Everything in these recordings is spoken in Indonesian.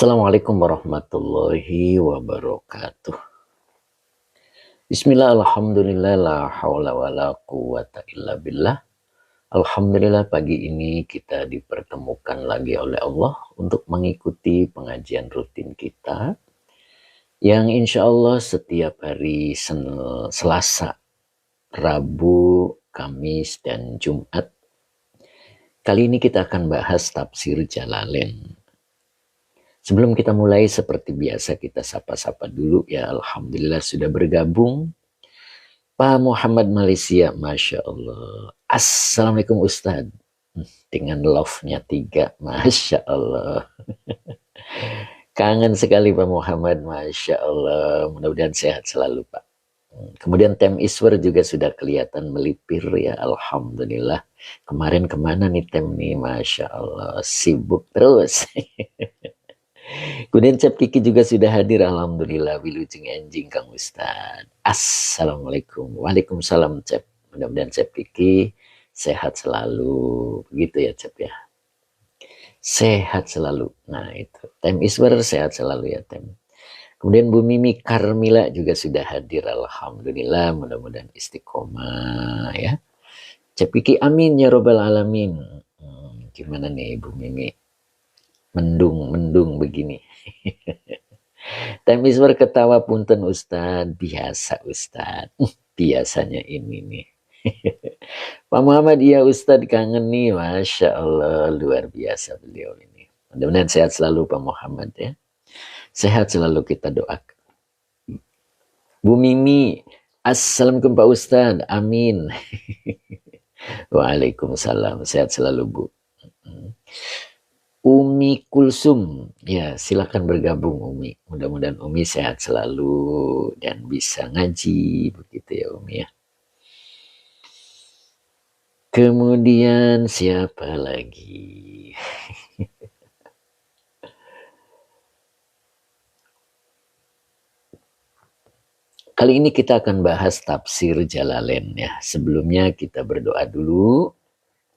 Assalamualaikum warahmatullahi wabarakatuh. Bismillah, alhamdulillah, la hawla wa la quwata illa billah. Alhamdulillah pagi ini kita dipertemukan lagi oleh Allah untuk mengikuti pengajian rutin kita yang insya Allah setiap hari Selasa, Rabu, Kamis, dan Jumat. Kali ini kita akan bahas tafsir Jalalain. Sebelum kita mulai, seperti biasa kita sapa-sapa dulu ya. Alhamdulillah sudah bergabung Pak Muhammad Malaysia, Masya Allah. Assalamualaikum Ustadz. Dengan love-nya 3, Masya Allah. Kangen sekali Pak Muhammad, Masya Allah. Mudah-mudahan sehat selalu Pak. Kemudian Tem Iswar juga sudah kelihatan melipir ya, Alhamdulillah. Kemarin kemana nih Tem nih, Masya Allah. Sibuk terus. Kemudian Cep Kiki juga sudah hadir, Alhamdulillah. Wilujeng enjing Kang Ustad. Assalamualaikum. Waalaikumsalam Cep. Mudah-mudahan Cep Kiki sehat selalu. Begitu ya Cep ya. Sehat selalu. Nah itu. Tem Iswar sehat selalu ya Tem. Kemudian Bu Mimi Karmila juga sudah hadir, Alhamdulillah. Mudah-mudahan istiqomah ya. Cep Kiki amin ya robbal alamin. Gimana nih Bu Mimi? Mendung begini. Temis berketawa punten Ustad, biasa Ustad. Biasanya ini nih. Pak Muhammad, iya Ustad kangen nih, Masya Allah, luar biasa beliau ini. Mudah-mudahan sehat selalu Pak Muhammad ya. Sehat selalu kita doakan. Bu Mimi, Assalamualaikum Pak Ustad, amin. Waalaikumsalam, sehat selalu Bu. Umi Kulsum, ya silakan bergabung Umi. Mudah-mudahan Umi sehat selalu dan bisa ngaji, begitu ya Umi ya. Kemudian siapa lagi? Kali ini kita akan bahas tafsir Jalalain ya. Sebelumnya kita berdoa dulu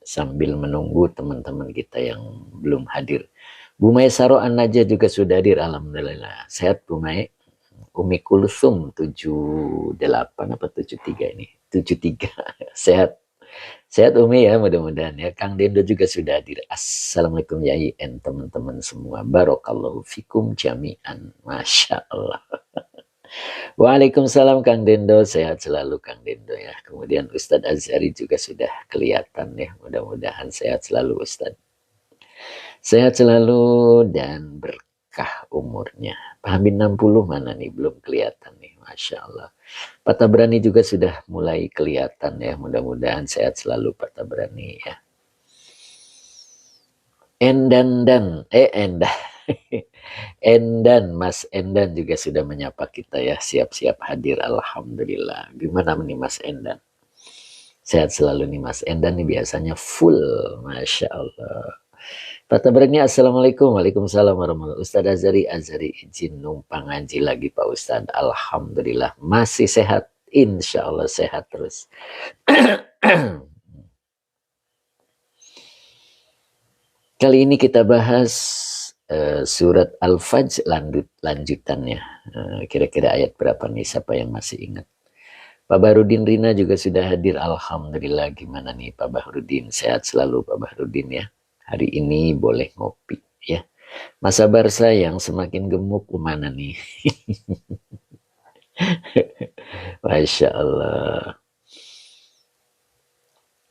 sambil menunggu teman-teman kita yang belum hadir. Bu Mai Saro An-Najah juga sudah hadir, Alhamdulillah. Sehat Bu Mai. Umi Kulsum 78 apa 73 ini? 73. Sehat. Sehat Umi ya, mudah-mudahan ya. Kang Dendo juga sudah hadir. Assalamualaikum Yai and teman-teman semua. Barakallahu fikum jami'an. Masya Allah. Waalaikumsalam Kang Dendo, sehat selalu Kang Dendo ya. Kemudian Ustadz Azhari juga sudah kelihatan ya. Mudah-mudahan sehat selalu Ustadz. Sehat selalu dan berkah umurnya. Pak Hamid 60 mana nih, belum kelihatan nih, Masya Allah. Pak Tabrani juga sudah mulai kelihatan ya. Mudah-mudahan sehat selalu Pak Tabrani ya. Endan Mas Endan juga sudah menyapa kita ya, siap-siap hadir, Alhamdulillah. Gimana nih Mas Endan? Sehat selalu nih Mas Endan nih, biasanya full, Masya Allah. Pak Tabrani, Assalamualaikum. Waalaikumsalam warahmatullahi wabarakatuh. Ustadz Azhari izin numpang ngaji lagi Pak Ustadz. Alhamdulillah masih sehat, insya Allah sehat terus. Kali ini kita bahas surat Al-Fajr lanjutannya. Kira-kira ayat berapa nih, siapa yang masih ingat? Pak Bahrudin Rina juga sudah hadir, Alhamdulillah. Gimana nih Pak Bahrudin? Sehat selalu Pak Bahrudin ya. Hari ini boleh ngopi ya. Masa Barsa yang semakin gemuk kemana nih? Masya Allah.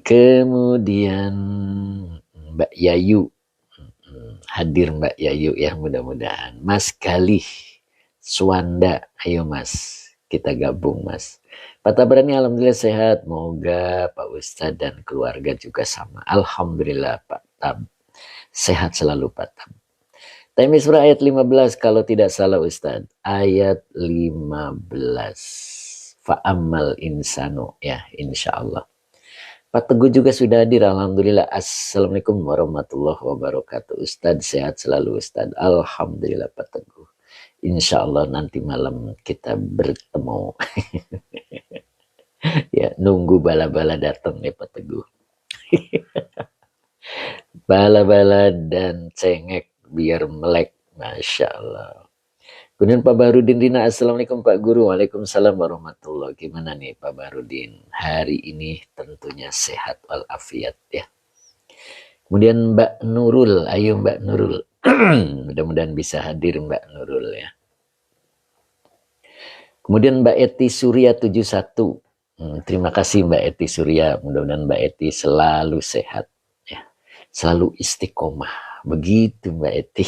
Kemudian Mbak Yayu hadir, Mbak Yayu ya, mudah-mudahan. Mas Galih Swanda, ayo Mas, kita gabung Mas. Pak Tabrani alhamdulillah sehat, moga Pak Ustadz dan keluarga juga sama. Alhamdulillah Pak Tab, sehat selalu Pak Tab. Time Isra ayat 15 kalau tidak salah Ustadz, ayat 15. Fa'amal insanu ya, insya Allah. Pak Teguh juga sudah hadir, Alhamdulillah. Assalamualaikum warahmatullahi wabarakatuh. Ustadz sehat selalu Ustadz. Alhamdulillah Pak Teguh. Insya Allah nanti malam kita bertemu. Ya, nunggu bala-bala datang ya Pak Teguh. Bala-bala dan cengek biar melek Masya Allah. Kemudian Pak Barudin Rina, Assalamualaikum Pak Guru. Waalaikumsalam warahmatullahi. Gimana nih Pak Barudin? Hari ini tentunya sehat walafiat ya. Kemudian Mbak Nurul, ayo Mbak Nurul. Mudah-mudahan bisa hadir Mbak Nurul ya. Kemudian Mbak Eti Surya 71. Terima kasih Mbak Eti Surya. Mudah-mudahan Mbak Eti selalu sehat ya. Selalu istiqomah. Begitu Mbak Eti.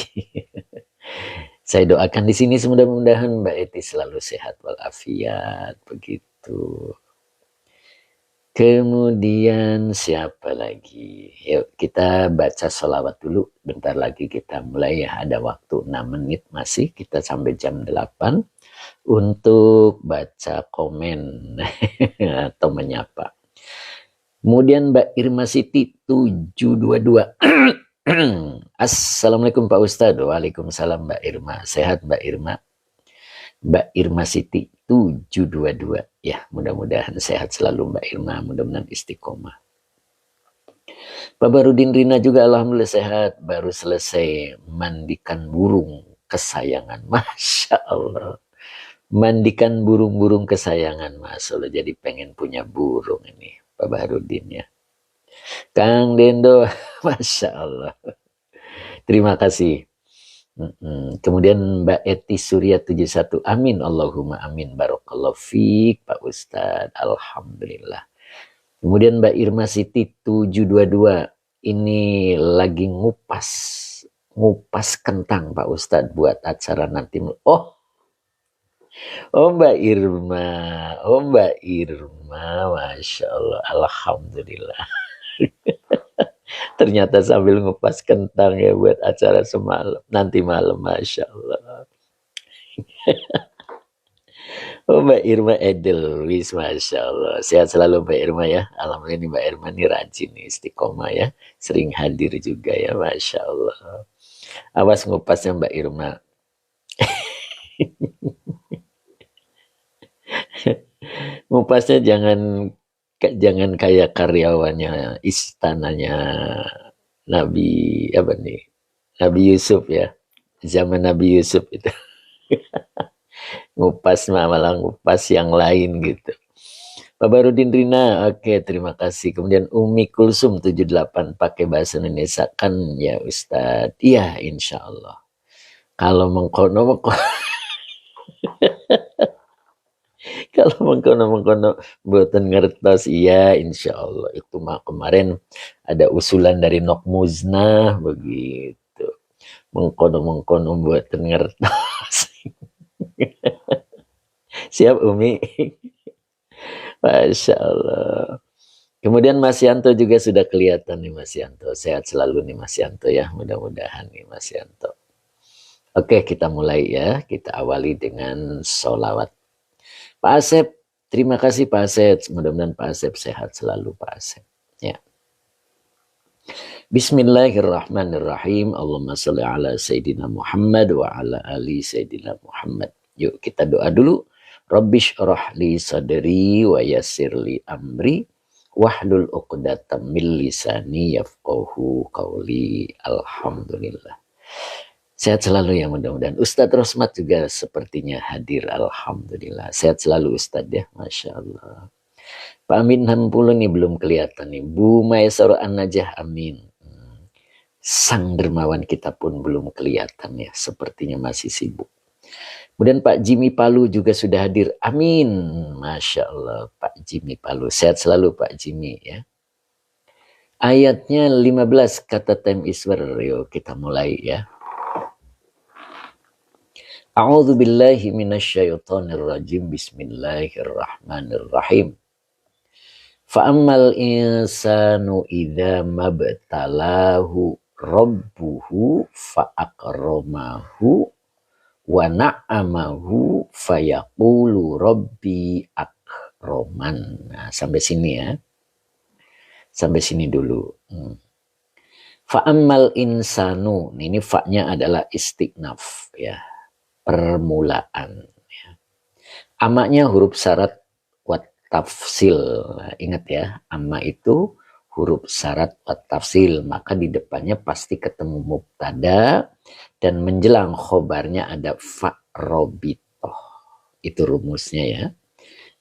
Saya doakan di sini mudah-mudahan Mbak Eti selalu sehat walafiat. Begitu. Kemudian siapa lagi? Yuk kita baca sholawat dulu. Bentar lagi kita mulai ya. Ada waktu 6 menit masih. Kita sampai jam 8 untuk baca komen atau menyapa. Kemudian Mbak Irma Siti 722. Assalamualaikum Pak Ustadz. Waalaikumsalam Mbak Irma. Sehat Mbak Irma? Mbak Irma Siti 722. Ya, mudah-mudahan sehat selalu Mbak Irma. Mudah-mudahan istiqomah. Pak Barudin Rina juga alhamdulillah sehat. Baru selesai mandikan burung kesayangan. Masya Allah. Mandikan burung-burung kesayangan. Masya Allah. Jadi pengen punya burung ini. Pak Barudin ya. Kang Dendo. Masya Allah. Terima kasih. Kemudian Mbak Eti Surya 71. Amin Allahumma amin. Barakallahu fiik Pak Ustadz. Alhamdulillah. Kemudian Mbak Irma Siti 722. Ini lagi ngupas kentang Pak Ustadz buat acara nanti. Oh Mbak Irma. Oh Mbak Irma. Masya Allah. Alhamdulillah. Ternyata sambil ngupas kentang ya buat acara semalam. Nanti malam, Masya Allah. Oh Mbak Irma Edelwis, Masya Allah. Sehat selalu Mbak Irma ya. Alhamdulillah ini Mbak Irma ini rajin nih, istiqomah ya. Sering hadir juga ya, Masya Allah. Awas ngupasnya Mbak Irma. Ngupasnya jangan kayak karyawannya istananya Nabi Nabi Yusuf ya, zaman Nabi Yusuf itu. Ngupas malah ngupas yang lain gitu. Pak Barudin Rina, oke terima kasih. Kemudian Umi Kulsum 78 pakai bahasa Indonesia kan ya Ustadz. Iya insya Allah. Kalau mengkono kalau mengkono buatan ngertos iya insya Allah. Itu mah kemarin ada usulan dari Nok Muznah begitu. Mengkono buatan ngertos. Siap Umi. Masya Allah. Kemudian Mas Yanto juga sudah kelihatan nih Mas Yanto. Sehat selalu nih Mas Yanto ya. Mudah-mudahan nih Mas Yanto. Oke kita mulai ya. Kita awali dengan sholawat. Pak Asep, terima kasih Pak Asep. Mudah-mudahan Pak Asep sehat selalu Pak Asep. Ya. Bismillahirrahmanirrahim. Allahumma sholli ala Sayyidina Muhammad wa ala ali Sayyidina Muhammad. Yuk kita doa dulu. Rabbish rahli sadri wa yassirli amri wahlul uqdatam min lisani yafqahu qawli. Alhamdulillah. Sehat selalu ya mudah-mudahan. Ustadz Rosmat juga sepertinya hadir. Alhamdulillah. Sehat selalu Ustadz ya. Masya Allah. Pak Amin 60 nih belum kelihatan nih. Bu Maesaro An-Najah amin. Sang dermawan kita pun belum kelihatan ya. Sepertinya masih sibuk. Kemudian Pak Jimmy Palu juga sudah hadir. Amin. Masya Allah Pak Jimmy Palu. Sehat selalu Pak Jimmy ya. Ayatnya 15 kata time iswar. Yuk kita mulai ya. A'udzu billahi minasyaitonir rajim. Bismillahirrahmanirrahim. Fa'ammal insanu idza mabtalahu rabbuhu fa'akramahu wa na'amahu fayaqulu rabbi akraman. Nah, sampai sini ya. Sampai sini dulu. Fa'ammal insanu. Ini fa-nya adalah istiqnaf ya. Permulaan ya. Amaknya huruf syarat wat tafsil. Nah, ingat ya, amma itu huruf syarat wat tafsil, maka di depannya pasti ketemu mubtada dan menjelang khobarnya ada fa robitoh. Itu rumusnya ya.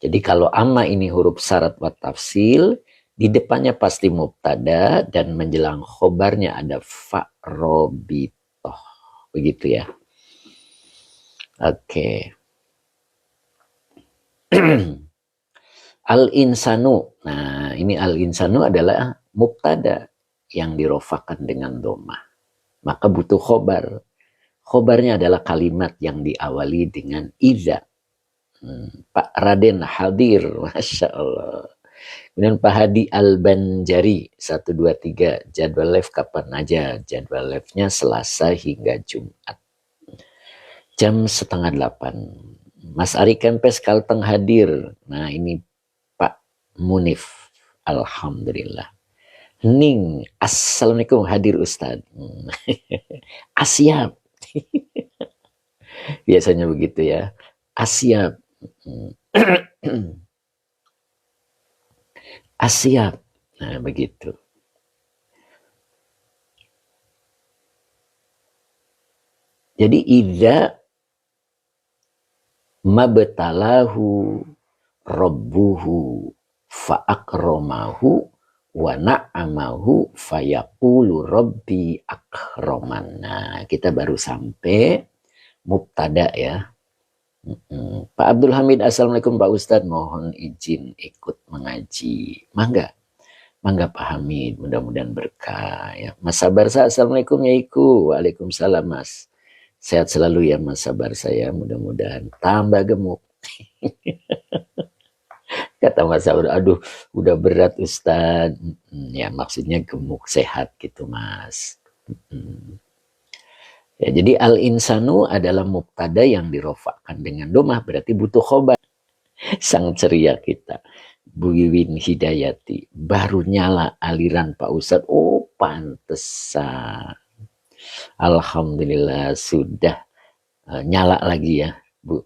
Jadi kalau amma ini huruf syarat wat tafsil, di depannya pasti mubtada dan menjelang khobarnya ada fa robitoh. Begitu ya. Oke. Al-insanu. Nah, ini al-insanu adalah mubtada yang dirofakan dengan domah. Maka butuh khobar. Khobarnya adalah kalimat yang diawali dengan iza. Pak Raden hadir, Masya Allah. Kemudian Pak Hadi Al-Banjari, 1, 2, 3, jadwal live kapan aja? Jadwal live-nya Selasa hingga Jumat. Jam 7:30. Mas Ari Kempes Kalteng hadir. Nah ini Pak Munif. Alhamdulillah. Ning, assalamualaikum hadir Ustadz. Asyap. Biasanya begitu ya. Asyap. Asyap. Nah begitu. Jadi idza mabtalahu rabbuhu fa'akramahu wa na'amahu fayaqulu rabbi akraman. Nah, kita baru sampai mubtada ya. Pak Abdul Hamid, assalamualaikum Pak Ustadz, mohon izin ikut mengaji. Mangga Pak Hamid, mudah-mudahan berkah ya. Mas Sabar saya, assalamualaikum ya Iku. Waalaikumsalam Mas. Sehat selalu ya Mas Sabar saya, mudah-mudahan tambah gemuk. Kata Mas Sabar, aduh udah berat Ustadz. Ya maksudnya gemuk sehat gitu Mas. Ya, jadi al-insanu adalah mubtada yang dirofakkan dengan domah, berarti butuh khobar. Sang ceria kita, Bu Wiwin Hidayati, baru nyala aliran Pak Ustadz. Oh pantesan. Alhamdulillah sudah nyala lagi ya Bu.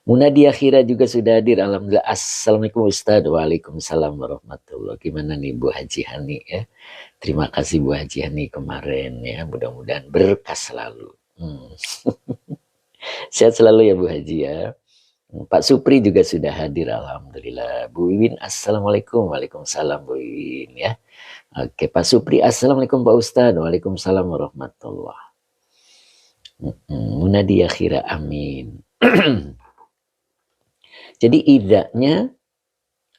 Munadia Khira juga sudah hadir. Alhamdulillah. Assalamualaikum Ustadz. Waalaikumsalam warahmatullahi. Gimana nih Bu Haji Hani ya? Terima kasih Bu Haji Hani kemarin ya. Mudah-mudahan berkah selalu. Sehat selalu ya Bu Haji ya. Pak Supri juga sudah hadir. Alhamdulillah. Bu Wiwin, assalamualaikum. Waalaikumsalam Bu Wiwin ya. Oke Pak Supri, assalamualaikum Pak Ustadz. Waalaikumsalam warahmatullahi. Munadia Khira, amin. Jadi idanya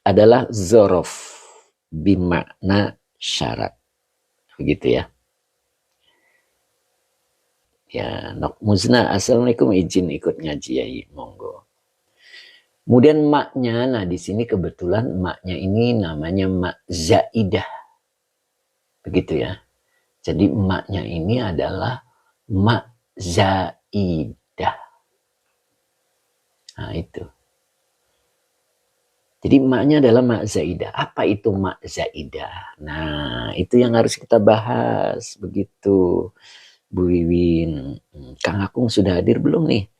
adalah zorof bimakna syarat. Begitu ya. Ya, Nok Muzna, assalamualaikum, izin ikut ngaji ya, monggo. Kemudian maknya, nah di sini kebetulan maknya ini namanya mak zaidah. Begitu ya. Jadi maknya ini adalah mak zaidah. Nah itu. Jadi maknya adalah mak zaidah. Apa itu mak zaidah? Nah itu yang harus kita bahas. Begitu Bu Wiwin. Kang Akung sudah hadir belum nih?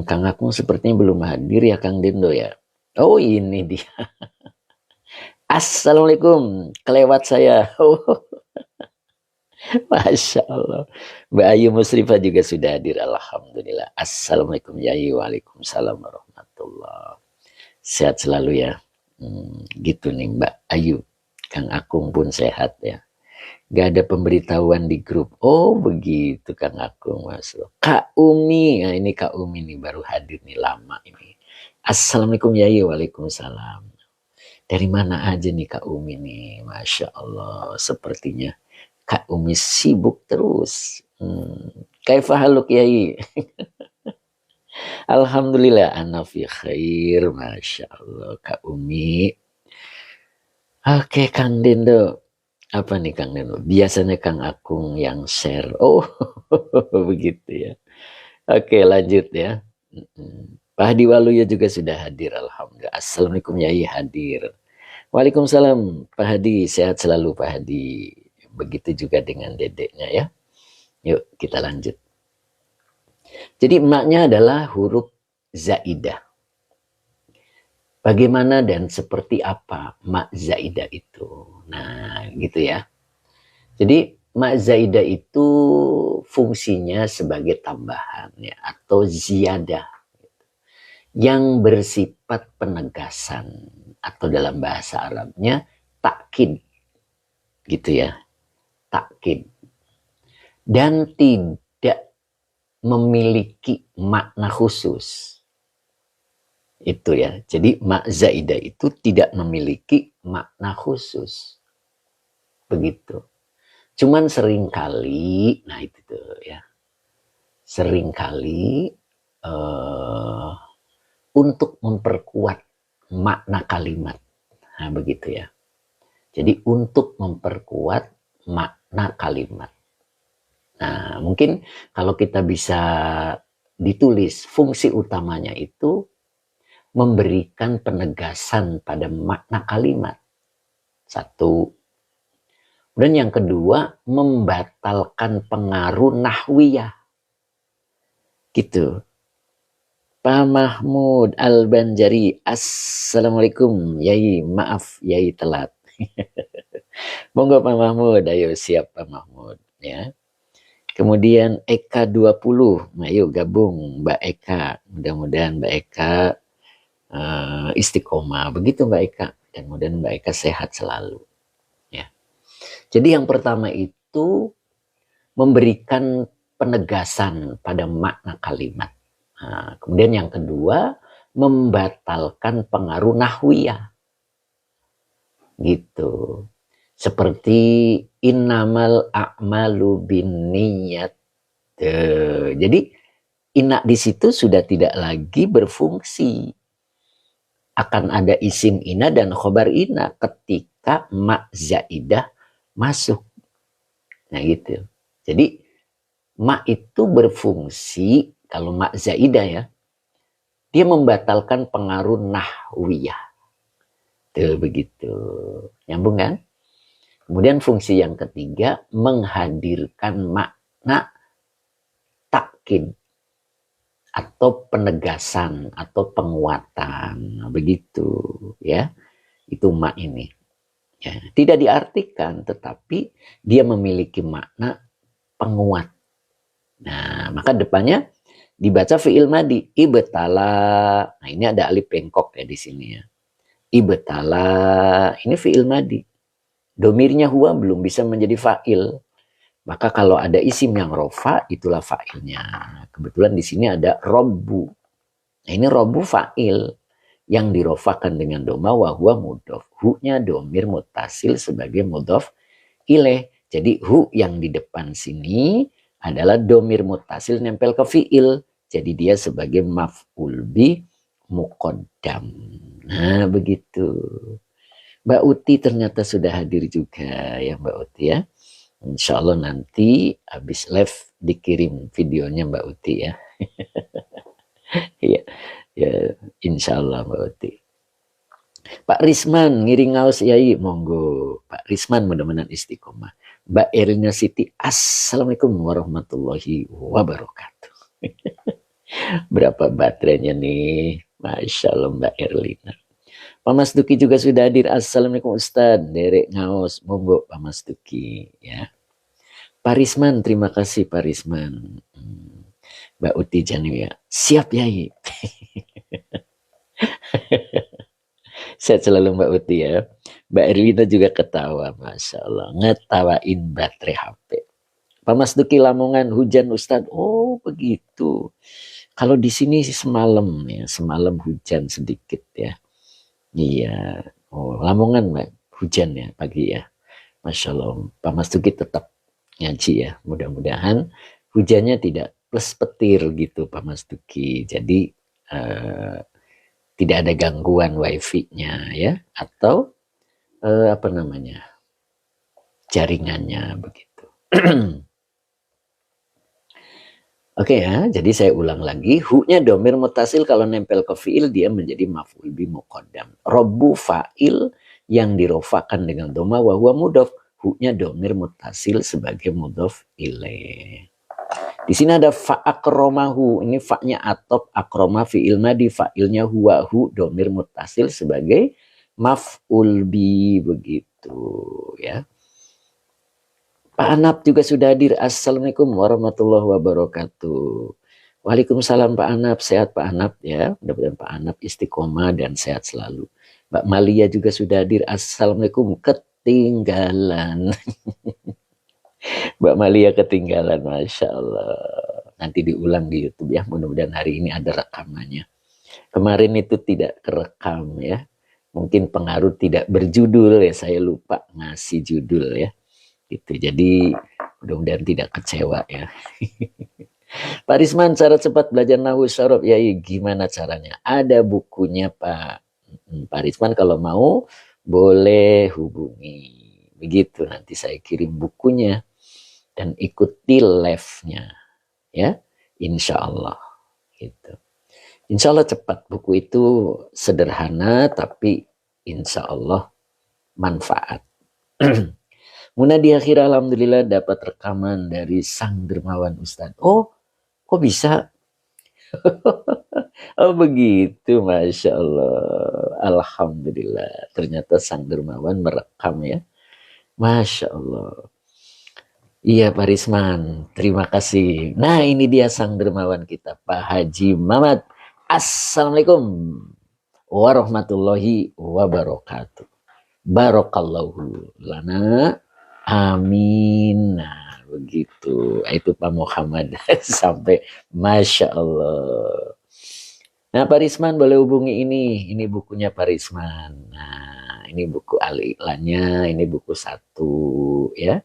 Kang Akung sepertinya belum hadir ya Kang Dendo ya. Oh ini dia. Assalamualaikum. Kelewat saya. Masya Allah. Mbak Ayu Musrifah juga sudah hadir. Alhamdulillah. Assalamualaikum ya. Waalaikumsalam warahmatullahi. Sehat selalu ya. Gitu nih Mbak Ayu. Kang Akung pun sehat ya. Gak ada pemberitahuan di grup. Oh begitu Kang Akung masuk. Kak Umi. Nah ini Kak Umi nih baru hadir nih lama ini. Assalamualaikum ya. Waalaikumsalam. Dari mana aja nih Kak Umi nih. Masya Allah. Sepertinya Kak Umi sibuk terus. Kaifa haluk yai? Alhamdulillah ana fi khair. Masya Allah Kak Umi. Oke Kang Dendo. Apa nih Kang Dendo? Biasanya Kang Akung yang share. Oh begitu ya. Oke lanjut ya. Pak Hadi Waluyo juga sudah hadir. Alhamdulillah. Assalamualaikum Yai hadir. Waalaikumsalam Pak Hadi. Sehat selalu Pak Hadi. Begitu juga dengan dedeknya ya. Yuk kita lanjut. Jadi maknya adalah huruf zaidah. Bagaimana dan seperti apa ma zaidah itu? Nah, gitu ya. Jadi ma zaidah itu fungsinya sebagai tambahan ya, atau ziyadah yang bersifat penegasan, atau dalam bahasa Arabnya takkid, gitu ya, takkid, dan tidak memiliki makna khusus. Itu ya. Jadi ma zaidah itu tidak memiliki makna khusus. Begitu. Cuman seringkali, nah itu tuh ya. Seringkali untuk memperkuat makna kalimat. Nah, begitu ya. Jadi untuk memperkuat makna kalimat. Nah, mungkin kalau kita bisa ditulis, fungsi utamanya itu memberikan penegasan pada makna kalimat. Satu. Dan yang kedua, membatalkan pengaruh nahwiyah. Gitu. Pak Mahmud Al-Banjari, Assalamualaikum. Yai, maaf, Yai telat. Monggo Pak Mahmud, ayo siap Pak Mahmud. Ya. Kemudian Eka 20, ayo gabung Mbak Eka. Mudah-mudahan Mbak Eka istiqomah. Begitu Mbak Eka. Dan mudah-mudahan Mbak Eka sehat selalu. Ya. Jadi yang pertama itu memberikan penegasan pada makna kalimat. Nah, kemudian yang kedua, membatalkan pengaruh nahwiyah. Gitu. Seperti innamal a'malu binniyat. Jadi inna di situ sudah tidak lagi berfungsi. Akan ada isim inna dan khobar inna ketika ma zaidah masuk. Nah gitu. Jadi ma itu berfungsi, kalau ma zaidah ya, dia membatalkan pengaruh nahwiyah. Tuh begitu. Nyambung kan? Kemudian fungsi yang ketiga, menghadirkan makna takkid atau penegasan atau penguatan. Nah, begitu ya. Itu ma ini. Ya, tidak diartikan, tetapi dia memiliki makna penguat. Nah, maka depannya dibaca fi'il madi, ibtala. Nah, ini ada alif bengkok ya di sini ya. Ibtala, ini fi'il madi. Domirnya huwa belum bisa menjadi fa'il. Maka kalau ada isim yang rofa, itulah fa'ilnya. Kebetulan di sini ada robbu. Nah, ini robbu fa'il yang dirofakan dengan doma wa huwa mudhof. Hu-nya domir mutasil sebagai mudhof ilaih. Jadi hu yang di depan sini adalah domir mutasil nempel ke fi'il. Jadi dia sebagai maf'ul bi muqaddam. Nah, begitu. Mbak Uti ternyata sudah hadir juga ya Mbak Uti ya. Insya Allah nanti habis live dikirim videonya Mbak Uti ya. Iya, ya, insya Allah Mbak Uti. Pak Risman ngiring ngaos yai, monggo. Pak Risman mudah-mudahan istiqomah. Mbak Erlina Siti, Assalamualaikum warahmatullahi wabarakatuh. Berapa baterainya nih? Masya Allah Mbak Erlina. Pak Mas Duki juga sudah hadir. Assalamualaikum Ustadz. Derek ngaos, monggo Pak Mas Duki ya. Pak Risman, terima kasih Pak Risman. Mbak Uti Januya, siap Yai. Sehat selalu Mbak Uti ya. Mbak Erlina juga ketawa, Masya Allah. Ngetawain baterai HP. Pak Mas Duki Lamongan, hujan Ustadz. Oh begitu. Kalau di sini semalam ya, semalam hujan sedikit ya. Iya. Oh Lamongan Mbak, hujan ya pagi ya. Masya Allah. Pak Mas Duki tetap ngaji ya. Mudah-mudahan hujannya tidak plus petir gitu Pak Mas Duki. Jadi tidak ada gangguan wifi-nya ya, atau apa namanya, jaringannya begitu. Oke ya, jadi saya ulang lagi, hu-nya domir mutasil kalau nempel ke fi'il dia menjadi maf'ul bi muqaddam. Robbu fa'il yang dirofakan dengan doma wa huwa mudhof, hu-nya domir mutasil sebagai mudhof ilaih. Di sini ada fa'akromahu. Ini fa'nya atop, akroma fi'il madi, fa'ilnya huwa hu domir mutasil sebagai maf'ul bi, begitu ya. Pak Anap juga sudah hadir. Assalamualaikum warahmatullahi wabarakatuh. Waalaikumsalam Pak Anap, sehat Pak Anap ya. Mudah-mudahan Pak Anap istiqomah dan sehat selalu. Mbak Malia juga sudah hadir. Assalamualaikum, ketinggalan. Mbak Malia ketinggalan, Masya Allah. Nanti diulang di YouTube ya. Mudah-mudahan hari ini ada rekamannya. Kemarin itu tidak kerekam ya. Mungkin pengaruh tidak berjudul ya. Saya lupa ngasih judul ya. Gitu. Jadi mudah-mudahan tidak kecewa ya. Pak Risman, cara cepat belajar nahwu syaraf ya, gimana caranya? Ada bukunya Pak. Pak Risman kalau mau boleh hubungi. Begitu, nanti saya kirim bukunya dan ikuti live-nya ya. Insya Allah gitu. Insya Allah cepat. Buku itu sederhana tapi insya Allah manfaat. Muna di akhir alhamdulillah dapat rekaman dari Sang Dermawan Ustadz. Oh, kok bisa? Oh begitu, Masya Allah. Alhamdulillah. Ternyata Sang Dermawan merekam ya. Masya Allah. Iya Pak Risman, terima kasih. Nah ini dia Sang Dermawan kita, Pak Haji Mamat. Assalamualaikum warahmatullahi wabarakatuh. Barakallahu lana. Amin. Nah, begitu. Itu Pak Muhammad sampai Masya Allah. Nah, Pak Risman boleh hubungi ini. Ini bukunya Pak Risman. Nah, ini buku al-iklannya. Ini buku 1 ya.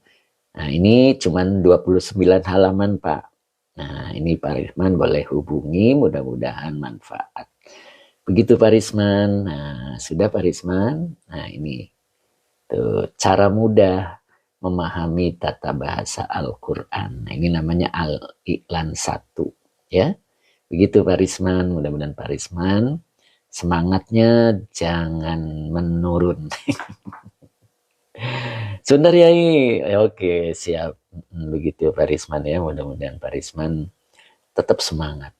Nah, ini cuman 29 halaman, Pak. Nah, ini Pak Risman boleh hubungi. Mudah-mudahan manfaat. Begitu Pak Risman. Nah, sudah Pak Risman. Nah, ini tuh cara mudah memahami tata bahasa Al-Quran. Nah, ini namanya Al-Iklan 1 ya. Begitu Pak Risman, mudah-mudahan Pak Risman semangatnya jangan menurun. Sundar Yai, oke siap. Begitu Pak Risman ya, mudah-mudahan Pak Risman tetap semangat.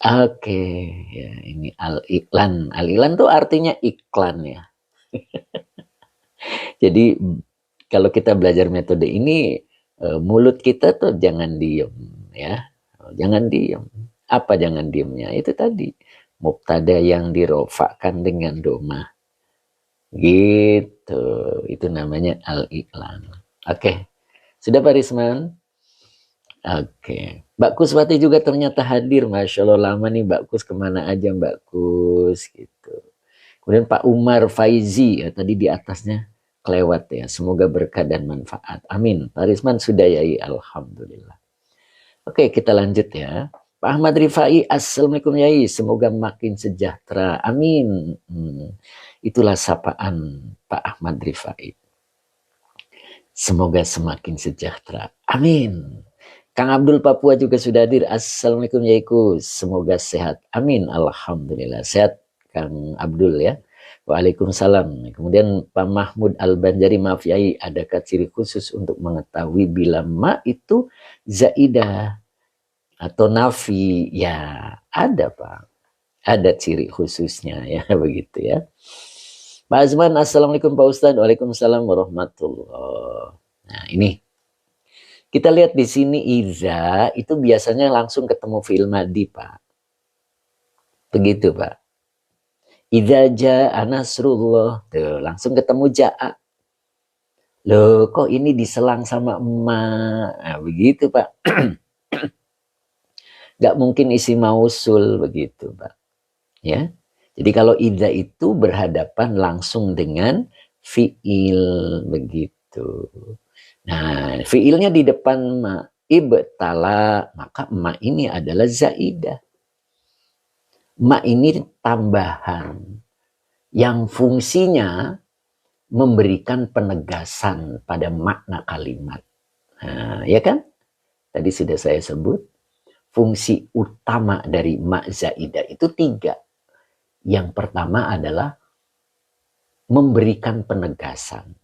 Oke, ya ini Al-Iklan. Al-Iklan tuh artinya iklan ya. Jadi kalau kita belajar metode ini, mulut kita tuh jangan diem ya, jangan diem. Apa jangan diemnya? Itu tadi mubtada yang dirofakkan dengan doma, gitu. Itu namanya al-iklan. Oke, sudah Pak Risman? Oke, Mbak Kuswati juga ternyata hadir, Masya Allah lama nih Mbak Kus, kemana aja Mbak Kus gitu. Kemudian Pak Umar Faizi ya, tadi di atasnya kelewat ya. Semoga berkah dan manfaat. Amin. Pak Risman sudah ya, alhamdulillah. Oke, kita lanjut ya. Pak Ahmad Rifai, assalamualaikum Yai. Semoga makin sejahtera. Amin. Itulah sapaan Pak Ahmad Rifai. Semoga semakin sejahtera. Amin. Kang Abdul Papua juga sudah hadir. Assalamualaikum Yaiku. Semoga sehat. Amin. Alhamdulillah. Sehat Kang Abdul ya. Waalaikumsalam. Kemudian Pak Mahmud Al-Banjari, maaf Yai, adakah ciri khusus untuk mengetahui bila ma itu zaidah atau nafi? Ya ada Pak. Ada ciri khususnya ya begitu ya. Pak Azman, assalamualaikum Pak Ustadz. Waalaikumsalam warahmatullahi. Nah ini kita lihat di sini iza itu biasanya langsung ketemu fi'il madi Pak. Begitu Pak. Idza jaa nasrullah, tuh langsung ketemu jaa. Loh, kok ini diselang sama emak? Nah, begitu, Pak. Gak mungkin isi mausul begitu, Pak. Ya. Jadi kalau idza itu berhadapan langsung dengan fiil begitu. Nah, fiilnya di depan ma, ibtala, maka ma ini adalah zaidah. Ma ini tambahan yang fungsinya memberikan penegasan pada makna kalimat. Nah, ya kan? Tadi sudah saya sebut, fungsi utama dari ma zaidah itu 3. Yang pertama adalah memberikan penegasan.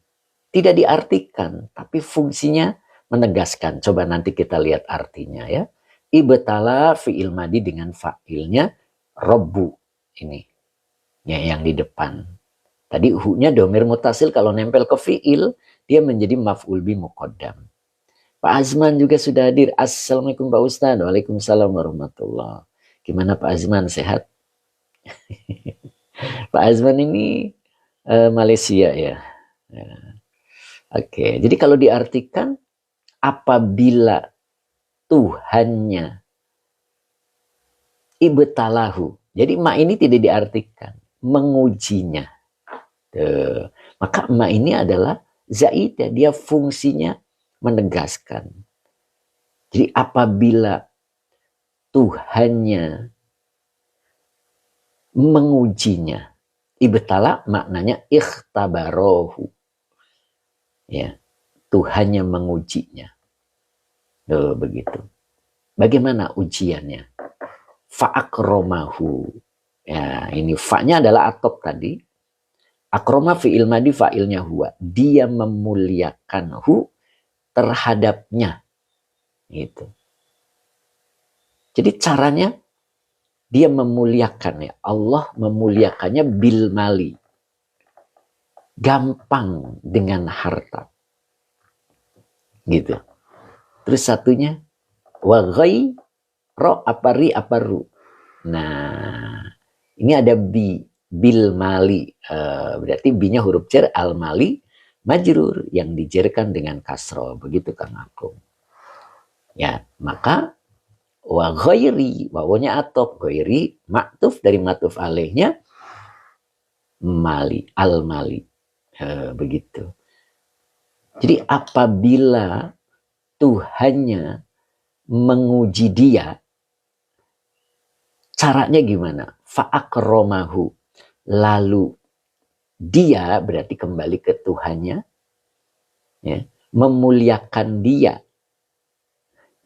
Tidak diartikan, tapi fungsinya menegaskan. Coba nanti kita lihat artinya ya. Ibtala fi'il madi dengan fa'ilnya robbu. Ini ya, yang di depan. Tadi hu-nya domir mutasil, kalau nempel ke fi'il, dia menjadi maf'ul bi muqaddam. Pak Azman juga sudah hadir. Assalamualaikum Pak Ustadz. Waalaikumsalam warahmatullah. Gimana Pak Azman, sehat? Pak Azman ini Malaysia ya. Oke, jadi kalau diartikan apabila Tuhannya ibtalahu. Jadi ma ini tidak diartikan mengujinya. Maka ma ini adalah zaidah, dia fungsinya menegaskan. Jadi apabila Tuhannya mengujinya, ibtala maknanya ikhtabarohu. Ya, Tuhannya mengujinya. Begitu. Bagaimana ujiannya? Fa'akromahu. Ya, ini fa-nya adalah atop tadi. Akroma fi'il madi, fa'ilnya huwa. Dia memuliakan hu terhadapnya. Gitu. Jadi caranya dia memuliakan ya. Allah memuliakannya bil mali. Gampang dengan harta. Gitu. Terus satunya wa ghayra apari aparu. Nah, ini ada bi bil mali. Berarti binya huruf jar, al mali majrur yang dijerkan dengan kasroh. Begitu Kang Akung. Ya, maka wa ghairi, wawunya atop, ghairi maktuf dari maktuf alaihnya mali, al mali. Begitu. Jadi apabila Tuhannya menguji dia, caranya gimana? Fa'akromahu. Lalu dia berarti kembali ke Tuhannya, ya, memuliakan dia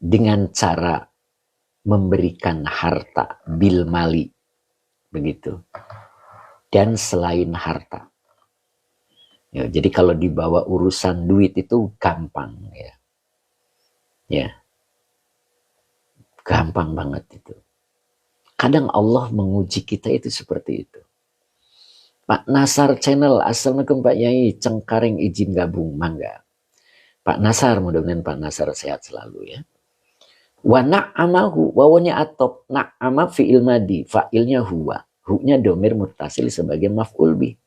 dengan cara memberikan harta bil mali. Begitu. Dan selain harta. Ya, jadi kalau dibawa urusan duit itu gampang ya. Ya. Gampang banget itu. Kadang Allah menguji kita itu seperti itu. Pak Nasar Channel, assalamualaikum Pak Yai, Cengkareng izin gabung, mangga. Pak Nasar, mudah-mudahan Pak Nasar sehat selalu ya. Wa na'amahu, wawanya atop, na'ama fi'il madi, fa'ilnya huwa. Hu-nya domir muttasil sebagai maf'ul bih.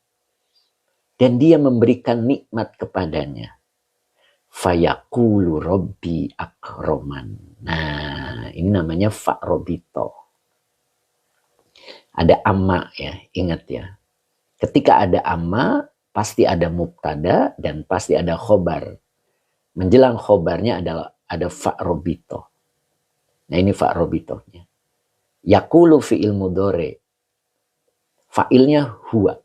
Dan dia memberikan nikmat kepadanya. Fayaqulu Rabbi akroman. Nah, ini namanya fa'robito. Ada amma ya, ingat ya. Ketika ada amma, pasti ada mubtada dan pasti ada khobar. Menjelang khobarnya adalah ada fa'robito. Nah, ini fa'robitonya. Yaqulu fi'il mudhari. Fa'ilnya huwa.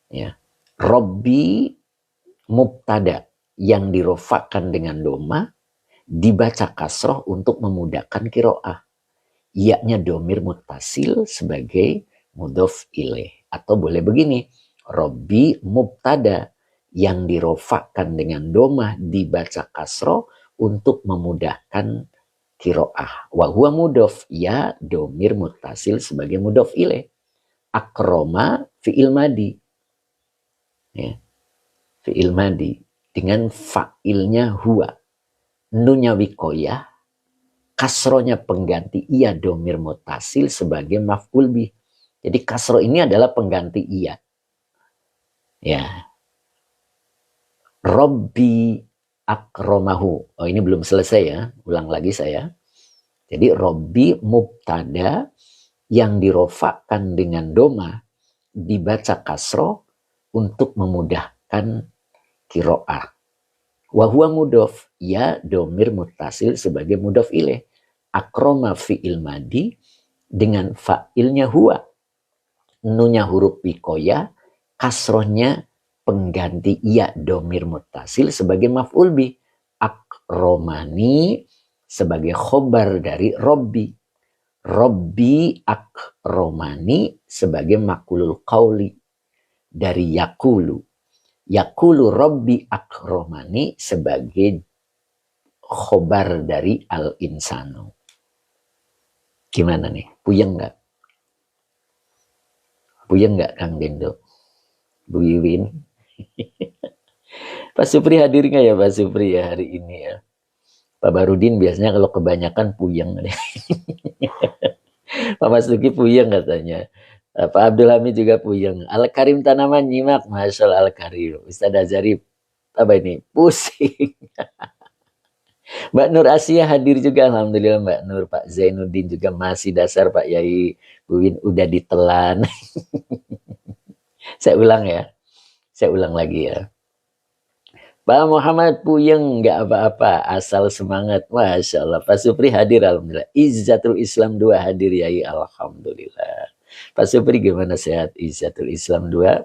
Ya. Robbi mubtada yang dirofakan dengan doma dibaca kasroh untuk memudahkan kiroah. Ianya domir muttasil sebagai mudhof ilaih. Atau boleh begini, Robbi mubtada yang dirofakan dengan doma dibaca kasroh untuk memudahkan kiroah. Wa huwa mudhof, ya domir muttasil sebagai mudhof ilaih. Akroma fi'il madi. Ya. Fi'il madi dengan fa'ilnya huwa. Nunya wikoyah, kasronya pengganti iya domir mutasil sebagai maf'ul bih. Jadi kasro ini adalah pengganti iya. Ya. Robbi akromahu. Oh, ini belum selesai ya. Ulang lagi saya. Jadi Robbi mubtada yang dirofakkan dengan doma dibaca kasro untuk memudahkan kiroah. Wahuwa mudhof, ya domir muttasil sebagai mudhof ilaih. Akroma fi'il madi dengan fa'ilnya huwa. Nunya huruf wikoya, kasrohnya pengganti ya domir muttasil sebagai maf'ul bih. Akromani sebagai khobar dari Robbi. Robbi akromani sebagai makulul qauli dari yakulu. Yakulu Robbi akromani sebagai khobar dari al-insanu. Gimana nih? Puyeng nggak? Puyeng nggak Kang Dendo? Bu Iwin? Pak Supri hadir nggak ya Pak Supri ya hari ini ya? Pak Barudin biasanya kalau kebanyakan puyeng. Pak Mas Duki puyeng katanya. Pak Abdul Hamid juga puyeng. Al-Karim Tanaman nyimak. Masya Allah Al-Karim. Ustaz Azari apa ini? Pusing. Mbak Nur Asia hadir juga. Alhamdulillah Mbak Nur. Pak Zainuddin juga masih dasar Pak Yai. Bu Win udah ditelan. Saya ulang ya. Saya ulang lagi ya. Pak Muhammad puyeng nggak apa-apa, asal semangat. Masya Allah. Pak Supri hadir, alhamdulillah. Izzatul Islam 2 hadir, Yai, alhamdulillah. Pak Supri gimana sehat? Izzatul Islam 2.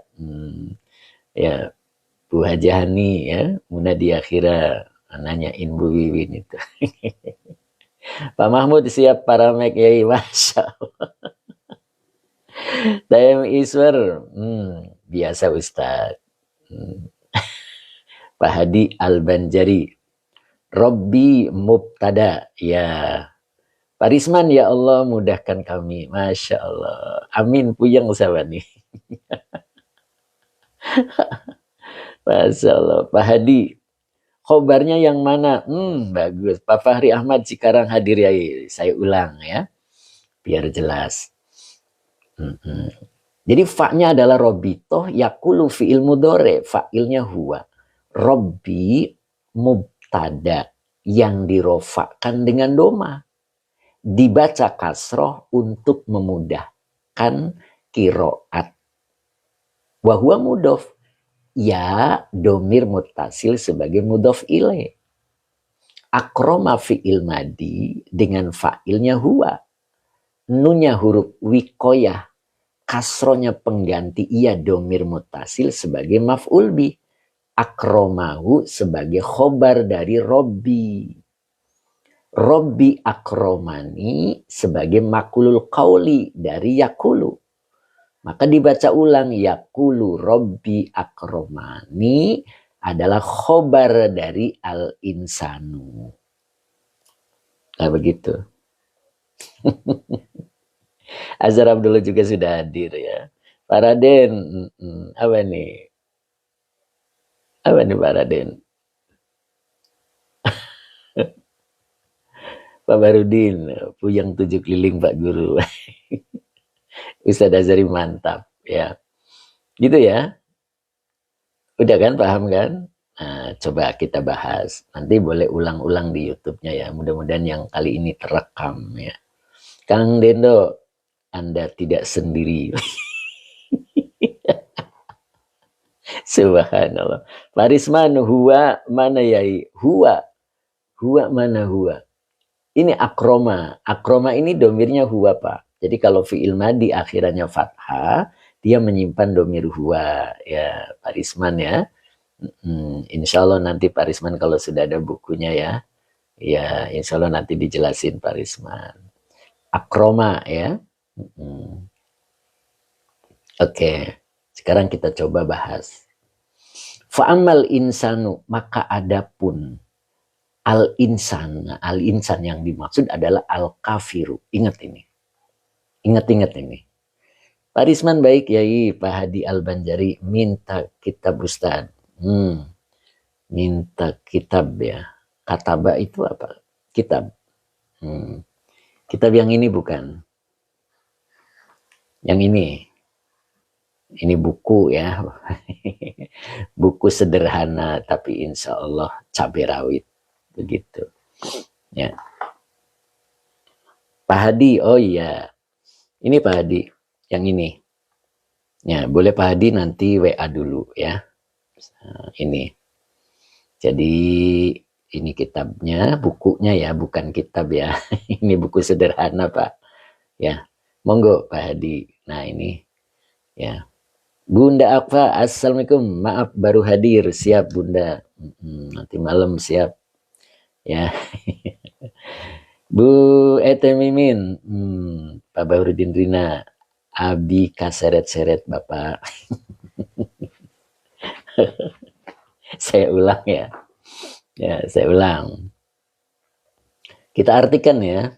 Ya, Bu Haji Hani ya, Munadi Akhira nanyain Bu Wiwin itu. Pak Mahmud siap paramek, Yai, Masya Allah. Dayam Iswar, biasa Ustaz. Pak Hadi Al-Banjari, Robbi Mubtada, ya. Pak Risman, ya Allah mudahkan kami. Masya Allah. Amin, puyeng sahabat nih. Masya Allah. Pak Hadi, khobarnya yang mana? Bagus. Pak Fahri Ahmad sekarang hadir ya. Saya ulang ya, biar jelas. Jadi fa-nya adalah Robitoh yakulu fi'il mudhore. Fa'ilnya huwa. Robbi mubtada yang dirofakkan dengan doma. Dibaca kasroh untuk memudahkan kiroat. Wahua mudof. Ya domir mutasil sebagai mudof ilaih. Akroma fi'il madi dengan fa'ilnya huwa. Nunya huruf wikoyah. Kasronya pengganti ia domir mutasil sebagai maf'ul bi. Akromahu sebagai khobar dari Robbi. Robbi akromani sebagai makulul qauli dari yakulu. Maka dibaca ulang yakulu Robbi akromani adalah khobar dari al-insanu. Nah begitu. Azhar Abdullah juga sudah hadir ya. Pak Raden, apa nih? Apa nih Pak Raden? Pak Barudin, puyeng 7 keliling Pak Guru. Ustaz Azhari mantap ya. Gitu ya. Udah kan, paham kan? Nah, coba kita bahas. Nanti boleh ulang-ulang di YouTube-nya ya. Mudah-mudahan yang kali ini terekam ya. Kang Dendo, Anda tidak sendiri. Subhanallah. Pak Risman, huwa mana yai? Huwa. Huwa mana huwa? Ini akroma. Akroma ini domirnya huwa Pak. Jadi kalau fi'il madi akhirannya fathah, dia menyimpan domir huwa. Ya Pak Risman ya. Insya Allah nanti Pak Risman kalau sudah ada bukunya ya. Ya insya Allah nanti dijelasin Pak Risman. Akroma ya. Oke. Sekarang kita coba bahas. Fa'amal insanu, maka adapun al-insan yang dimaksud adalah al-kafiru. Ingat ini. Ingat ini. Pak Risman baik Yai, Pak Hadi Al-Banjari minta kitab Ustaz. Minta kitab ya. Kataba itu apa? Kitab. Kitab yang ini bukan. Yang ini. Ini buku ya. Buku sederhana tapi insya Allah cabai rawit. Begitu ya. Pak Hadi, oh iya ini Pak Hadi yang ini ya, boleh Pak Hadi nanti WA dulu ya. Ini jadi ini kitabnya, bukunya ya, bukan kitab ya. Ini buku sederhana Pak ya, monggo Pak Hadi. Nah ini ya. Bunda Akfa, assalamualaikum, maaf baru hadir. Siap Bunda, nanti malam siap ya. Bu Ete Mimin, Pak Bahrudin Rina, Abi kaseret-seret Bapak. Saya ulang ya. Ya, saya ulang. Kita artikan ya.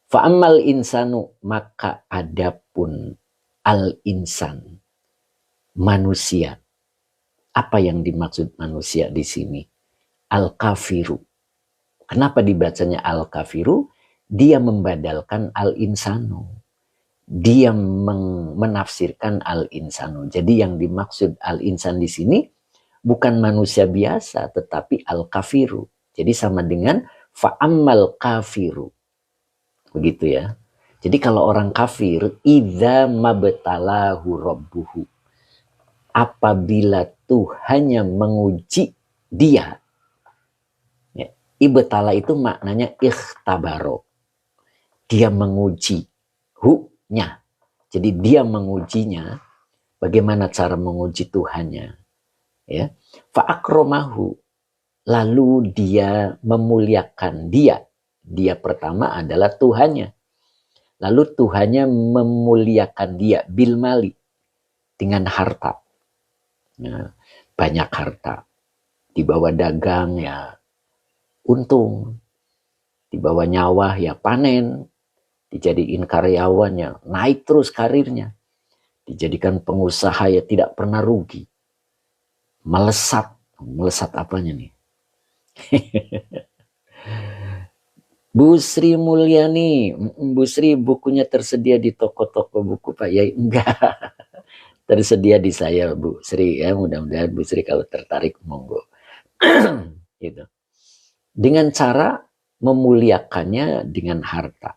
Fa'ammal insanu, maka adapun al-insan, manusia. Apa yang dimaksud manusia di sini? Al-kafiru. Kenapa dibacanya al-kafiru? Dia membadalkan al-insanu. Dia menafsirkan al-insanu. Jadi yang dimaksud al-insan di sini bukan manusia biasa, tetapi al-kafiru. Jadi sama dengan fa'ammal kafiru. Begitu ya. Jadi kalau orang kafir, idza mabtalahu rabbuhu. Apabila Tuhannya menguji dia. Ya, ibtala itu maknanya ikhtabaro. Dia menguji hu-nya. Jadi dia mengujinya. Bagaimana cara menguji Tuhannya? Ya. Fa'akromahu. Lalu dia memuliakan dia. Dia pertama adalah Tuhannya. Lalu Tuhannya memuliakan dia bil mali, dengan harta. Nah, banyak harta. Dibawa dagang ya untung. Dibawa nyawa ya panen. Dijadiin karyawannya, naik terus karirnya. Dijadikan pengusaha ya tidak pernah rugi. Melesat. Melesat apanya nih? Bu Sri Mulyani, Bu Sri bukunya tersedia di toko-toko buku Pak Yai? Enggak, tersedia di saya Bu Sri ya. Mudah-mudahan Bu Sri kalau tertarik monggo. Gitu. Dengan cara memuliakannya dengan harta.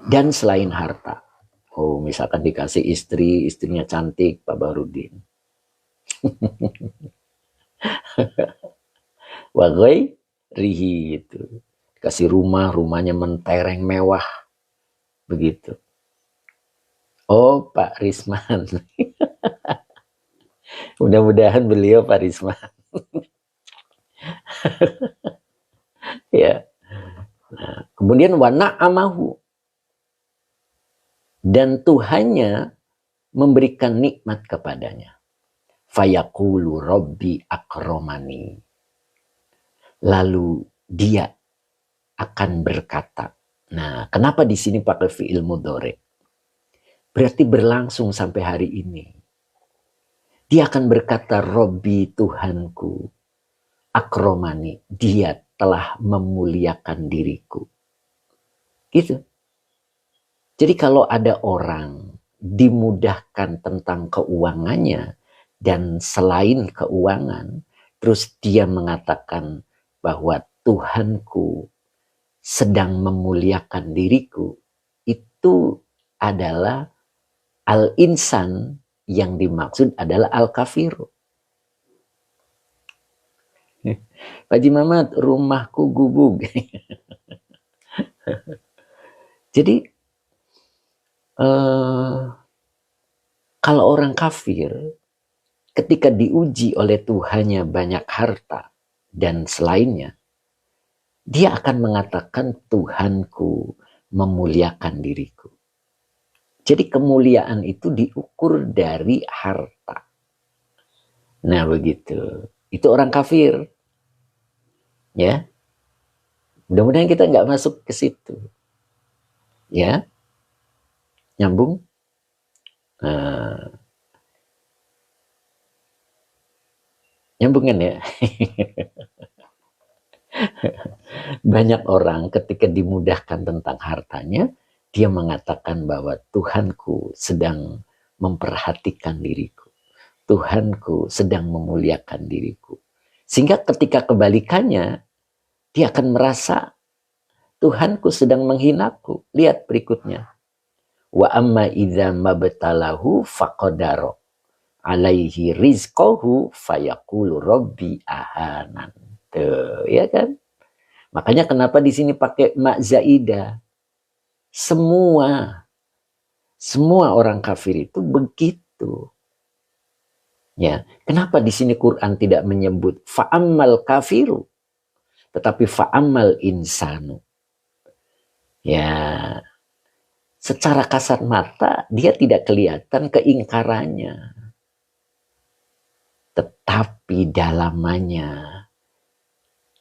Dan selain harta. Oh, misalkan dikasih istri, istrinya cantik, Pak Barudin. Wagai rihi itu. Kasih rumah, rumahnya mentereng mewah. Begitu. Oh, Pak Risman. Mudah-mudahan beliau Pak Risman. Ya. Nah, kemudian wana amahu. Dan Tuhannya memberikan nikmat kepadanya. Fayaqulu Rabbi akromani. Lalu dia akan berkata. Nah, kenapa di sini pakai fi'il mudhari? Berarti berlangsung sampai hari ini. Dia akan berkata, Rabbi Tuhanku, akromani, dia telah memuliakan diriku. Gitu. Jadi kalau ada orang dimudahkan tentang keuangannya dan selain keuangan, terus dia mengatakan bahwa Tuhanku sedang memuliakan diriku, itu adalah al-insan, yang dimaksud adalah al-kafiru. Pak Haji Mamat, rumahku gubuk. Jadi kalau orang kafir ketika diuji oleh Tuhannya banyak harta dan selainnya, dia akan mengatakan Tuhanku memuliakan diriku. Jadi kemuliaan itu diukur dari harta. Nah begitu. Itu orang kafir. Ya. Mudah-mudahan kita nggak masuk ke situ. Ya. Nyambung? Nyambungan ya. Banyak orang ketika dimudahkan tentang hartanya, dia mengatakan bahwa Tuhanku sedang memperhatikan diriku. Tuhanku sedang memuliakan diriku. Sehingga ketika kebalikannya, dia akan merasa Tuhanku sedang menghinaku. Lihat berikutnya. Wa amma idza mabtalahu faqadara alaihi rizqahu fayaqulu rabbi ahanan. Tuh, ya kan? Makanya kenapa di sini pakai mak zaidah? Semua orang kafir itu begitu. Ya, kenapa di sini Quran tidak menyebut fa'ammal kafiru, tetapi fa'ammal insanu? Ya, secara kasat mata dia tidak kelihatan keingkarannya, tetapi dalamannya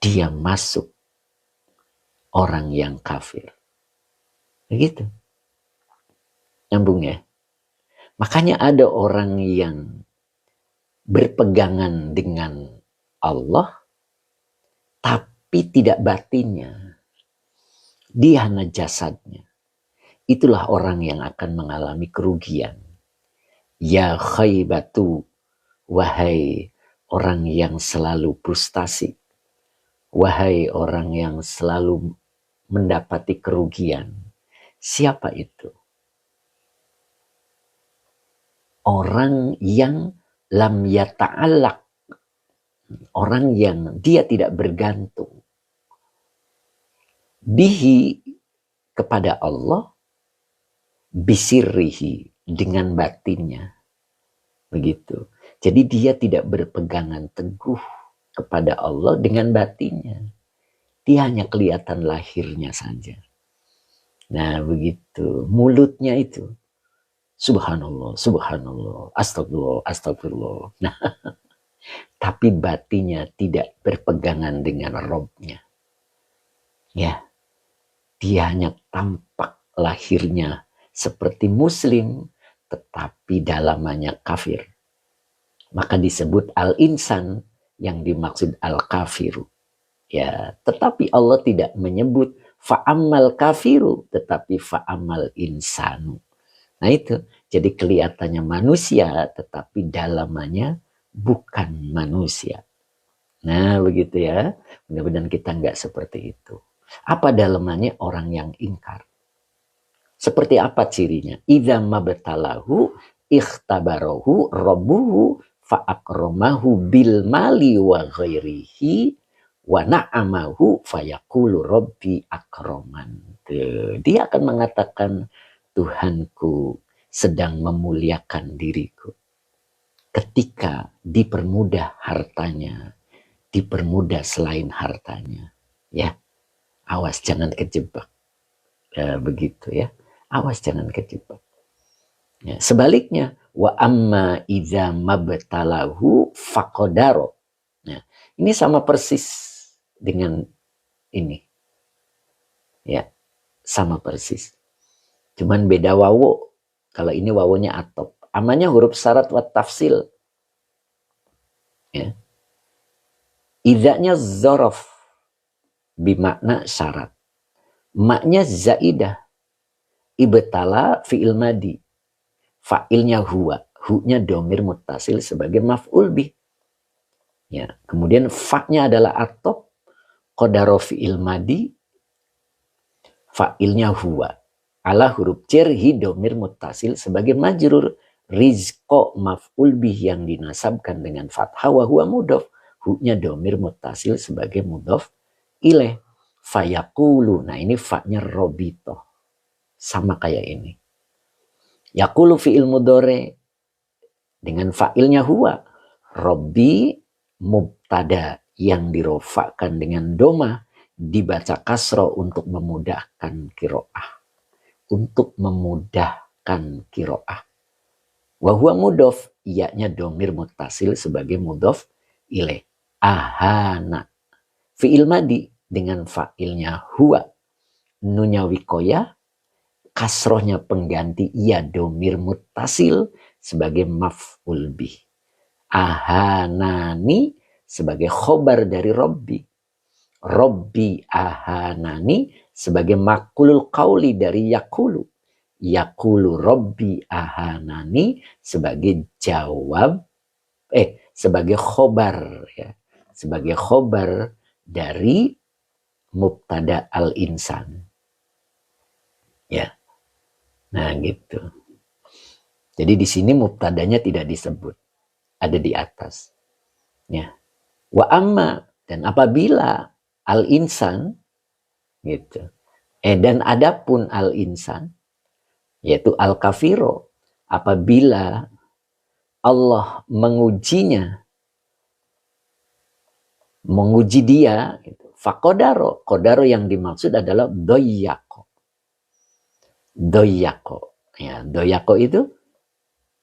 dia masuk orang yang kafir. Begitu. Nyambung ya? Makanya ada orang yang berpegangan dengan Allah, tapi tidak batinnya. Dia hanya jasadnya. Itulah orang yang akan mengalami kerugian. Ya khaybatu, wahai orang yang selalu frustasi. Wahai orang yang selalu mendapati kerugian. Siapa itu? Orang yang lam yata'allaq. Orang yang dia tidak bergantung. Bihi, kepada Allah, bisirrihi, dengan batinnya. Begitu. Jadi dia tidak berpegangan teguh kepada Allah dengan batinnya. Dia hanya kelihatan lahirnya saja. Nah begitu. Mulutnya itu. Subhanallah, subhanallah, astagfirullah, astagfirullah. Nah, tapi batinnya tidak berpegangan dengan Robnya. Ya, dia hanya tampak lahirnya seperti muslim, tetapi dalamannya kafir. Maka disebut al-insan, yang dimaksud al-kafiru. Ya, tetapi Allah tidak menyebut fa'amal kafiru, tetapi fa'amal insanu. Nah itu, jadi kelihatannya manusia, tetapi dalamannya bukan manusia. Nah begitu ya, mudah-mudahan kita nggak seperti itu. Apa dalamannya? Orang yang ingkar. Seperti apa cirinya? Idza mabtalahu ikhtabarahu rabbuhu fa'akramahu bil mali wa ghairihi wa na'amahu fayaqulu rabbi akraman. Dia akan mengatakan, Tuhanku sedang memuliakan diriku. Ketika dipermudah hartanya, dipermudah selain hartanya. Ya, awas jangan kejebak. Begitu ya, awas jangan kejebak. Ya, sebaliknya, wa amma idza mabtalahu faqadaro. Nah, ini sama persis dengan ini. Ya, sama persis. Cuman beda wawu. Kalau ini wawunya atop. Amanya huruf syarat wa tafsil. Ya. Idzanya dzaraf bimakna syarat. Maknya zaidah. Ibtala fi'il madi. Fa'ilnya huwa. Hu-nya domir muttasil sebagai maf'ul bih. Ya. Kemudian fa-nya adalah atop. Qadaro fi'il madi. Fa'ilnya huwa. Ala huruf jar hi domir muttasil sebagai majrur. Rizqo maf'ul bih yang dinasabkan dengan fathah wa huwa mudhof. Hu-nya domir muttasil sebagai mudhof ilaih. Fayaqulu. Nah ini fa-nya robito. Sama kayak ini. Yaqulu fi'il mudhari dengan fa'ilnya huwa. Robbi mubtada yang dirofakkan dengan doma dibaca kasro untuk memudahkan kiroah. Untuk memudahkan kiroah. Wahuwa mudhof, ianya domir muttasil sebagai mudhof ilaih. Ahana. Fi'il madi dengan fa'ilnya huwa. Nunya wikoya, kasrohnya pengganti ia domir muttasil sebagai maf'ul bih. Ahanani sebagai khobar dari Robbi. Robbi ahanani sebagai makulul qauli dari yakulu. Yakulu Robbi ahanani sebagai jawab, sebagai khobar ya. Sebagai khobar dari mubtada al-insan. Ya. Nah gitu. Jadi di sini mubtadanya tidak disebut. Ada di atas. Ya. Wa amma, dan apabila al-insan gitu. Dan adapun al-insan yaitu al-kafiro, apabila Allah mengujinya, menguji dia gitu. Faqadaro, qadaro yang dimaksud adalah doyako. Doyako. Ya, doyako itu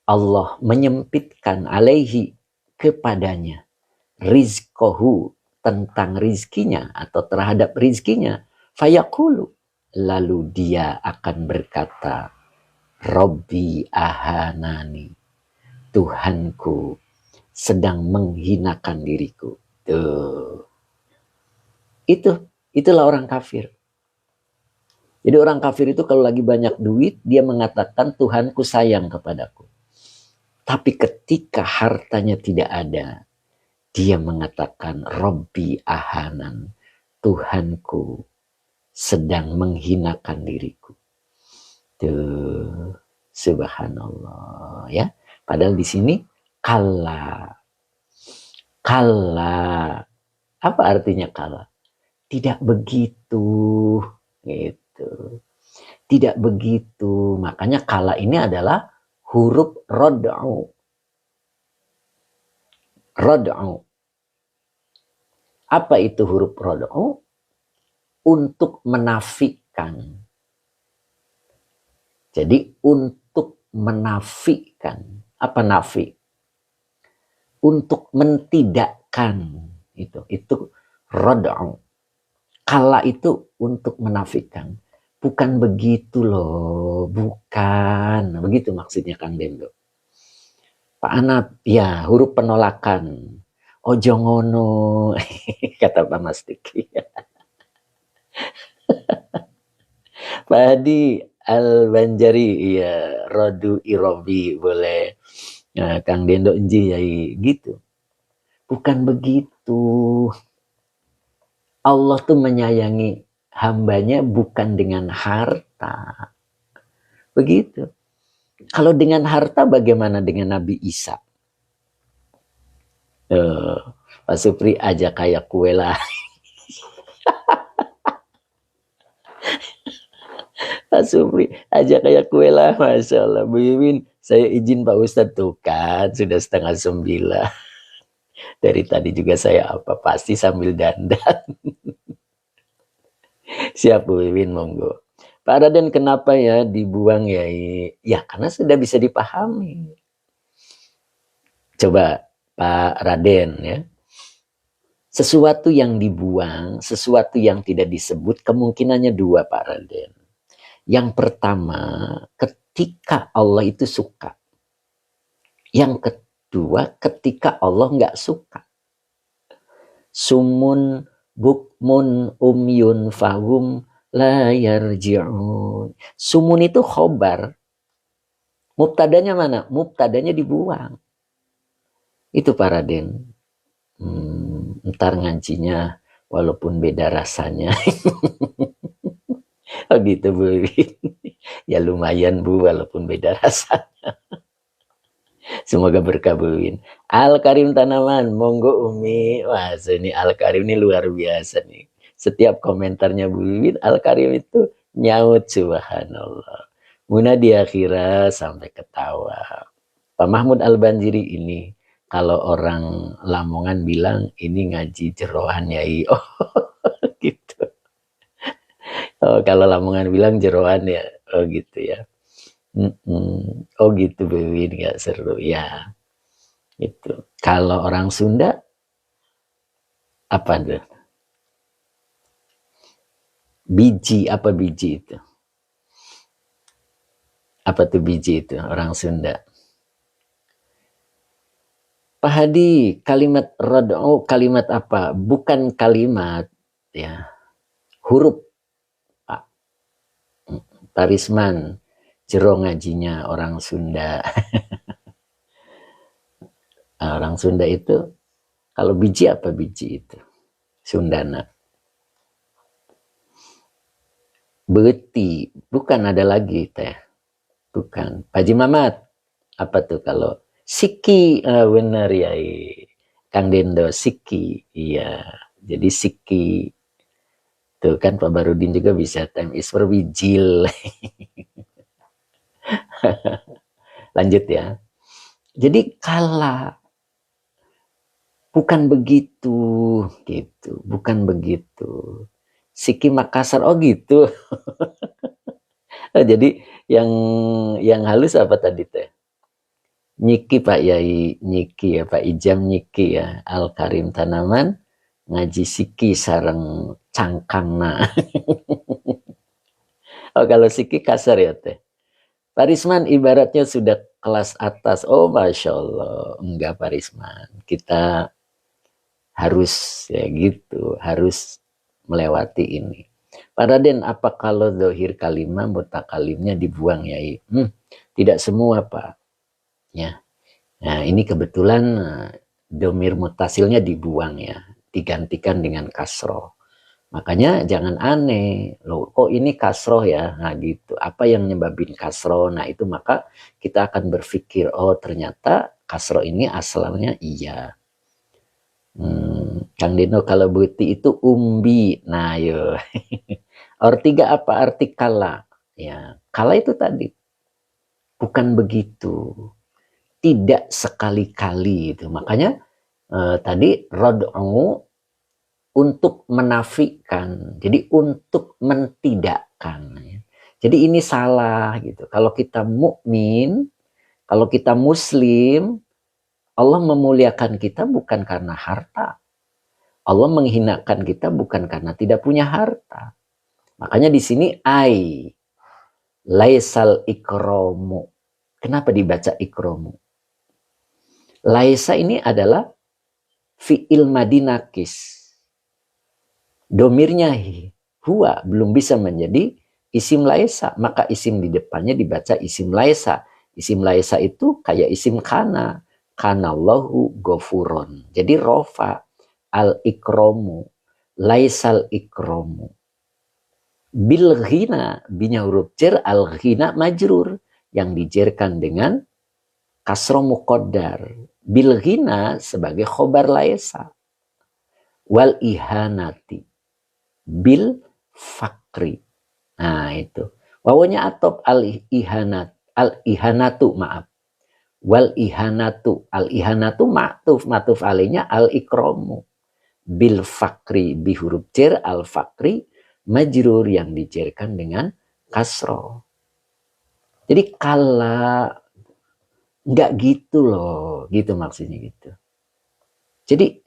Allah menyempitkan alaihi kepadanya rizkohu, tentang rizkinya atau terhadap rizkinya. Fayaqulu, lalu dia akan berkata, Robbi ahanani, Tuhanku sedang menghinakan diriku. Tuh. Itulah orang kafir. Jadi orang kafir itu kalau lagi banyak duit, dia mengatakan Tuhanku sayang kepadaku. Tapi ketika hartanya tidak ada, dia mengatakan Robbi ahanan, Tuhanku sedang menghinakan diriku. Tuh, subhanallah ya. Padahal di sini kala. Apa artinya kala? Tidak begitu, gitu. Tidak begitu. Makanya kala ini adalah huruf rod'u. Rod'u. Apa itu huruf rod'u? Untuk menafikan. Jadi untuk menafikan. Apa nafi? Untuk mentidakkan. Itu rod'u. Kala itu untuk menafikan. Bukan begitu loh. Bukan. Begitu maksudnya Kang Dendo. Pak Anap, ya huruf penolakan. Ojo ngono. Kata Pak Mastiki. Pak Hadi Al-Banjari, ya Rodu Irobi boleh. Nah, Kang Dendo Enji ya gitu. Bukan begitu. Allah tuh menyayangi hambanya bukan dengan harta. Begitu. Kalau dengan harta bagaimana dengan Nabi Isa? Pak Supri aja kayak kue lah. Pak Supri aja kayak kue lah. Masya Allah. Bu Iwin, saya izin Pak Ustadz tuh kan. Sudah 8:30. Dari tadi juga saya pasti sambil dandan. Siap Bu Iwin, monggo. Pak Raden kenapa ya dibuang ya? Ya karena sudah bisa dipahami. Coba Pak Raden ya. Sesuatu yang dibuang, sesuatu yang tidak disebut, kemungkinannya dua Pak Raden. Yang pertama, ketika Allah itu suka. Yang kedua, ketika Allah nggak suka. Sumun bukmun umyun fahum la yarji'un. Sumun itu khobar. Mubtadanya mana? Mubtadanya dibuang. Itu Pak Raden. Ntar ngancinya walaupun beda rasanya. Oh gitu Bu. Ya lumayan Bu walaupun beda rasanya. Semoga berkah Bu Win. Al-Karim Tanaman, monggo Umi. Wah, ini Al-Karim ini luar biasa nih. Setiap komentarnya Bu Win, Al-Karim itu nyaut subhanallah. Muna di akhirat sampai ketawa. Pak Mahmud Al-Banjiri ini, kalau orang Lamongan bilang ini ngaji jeroan yai. Oh gitu. Oh, kalau Lamongan bilang jeroan ya. Oh gitu ya. Oh gitu Bu Win, gak seru ya. Itu. Kalau orang Sunda apa tuh? Biji, apa biji itu? Apa tuh biji itu orang Sunda? Pak Hadi, kalimat rad'u kalimat apa? Bukan kalimat ya. Huruf. Pak Risman, jero ngajinya orang Sunda. Orang Sunda itu kalau biji apa biji itu? Sundana. Beti, bukan ada lagi teh. Bukan. Pak Haji Mamat, apa tuh kalau Siki, benar ya, Kang Dendo, Siki, iya. Jadi Siki, tuh kan Pak Barudin juga bisa time is for wijil. Lanjut ya. Jadi kala, bukan begitu, gitu, bukan begitu. Siki Makassar, oh gitu. Jadi yang halus apa tadi teh? Nyiki Pak Yai, Nyiki ya Pak Ijam Nyiki ya. Al-Karim Tanaman, ngaji siki sareng cangkangna. Oh kalau siki kasar ya teh. Pak Risman ibaratnya sudah kelas atas. Oh Masya Allah. Enggak Pak Risman. Kita harus ya gitu. Harus melewati ini. Pak Raden, apa kalau dohir kalimah mutakalimnya dibuang ya? Tidak semua Pak. Ya. Nah ini kebetulan domir mutasilnya dibuang ya. Digantikan dengan kasroh. Makanya jangan aneh, loh kok ini kasroh ya, nah gitu. Apa yang nyebabin kasroh? Nah itu maka kita akan berpikir, oh ternyata kasroh ini asalnya iya. Kang Dino kalau buti itu umbi, nah yo. Artiga apa arti kala? Ya, kala itu tadi bukan begitu, tidak sekali-kali itu. Makanya tadi rod'u untuk menafikan, jadi untuk mentidakkan. Jadi ini salah gitu. Kalau kita mukmin, kalau kita muslim, Allah memuliakan kita bukan karena harta. Allah menghinakan kita bukan karena tidak punya harta. Makanya di sini laisal ikromu. Kenapa dibaca ikromu? Laisa ini adalah fi'il madinakis. Domirnya huwa belum bisa menjadi isim laisa, maka isim di depannya dibaca isim laisa. Isim laisa itu kayak isim kana, kanallahu gofuron. Jadi rofa al ikromu, laisal ikromu. Bil ghina, binya huruf jar, al ghina majrur, yang dijerkan dengan kasro muqaddar. Bil ghina sebagai khobar laisa. Wal ihanati bil fakri. Nah itu. Wawanya atop al ihanatu maaf. Wal ihanatu. Al ihanatu matuf alainya al ikromu. Bil fakri bi huruf jar al fakri majrur yang dijerkan dengan kasro. Jadi kala nggak gitu loh, gitu maksudnya gitu. Jadi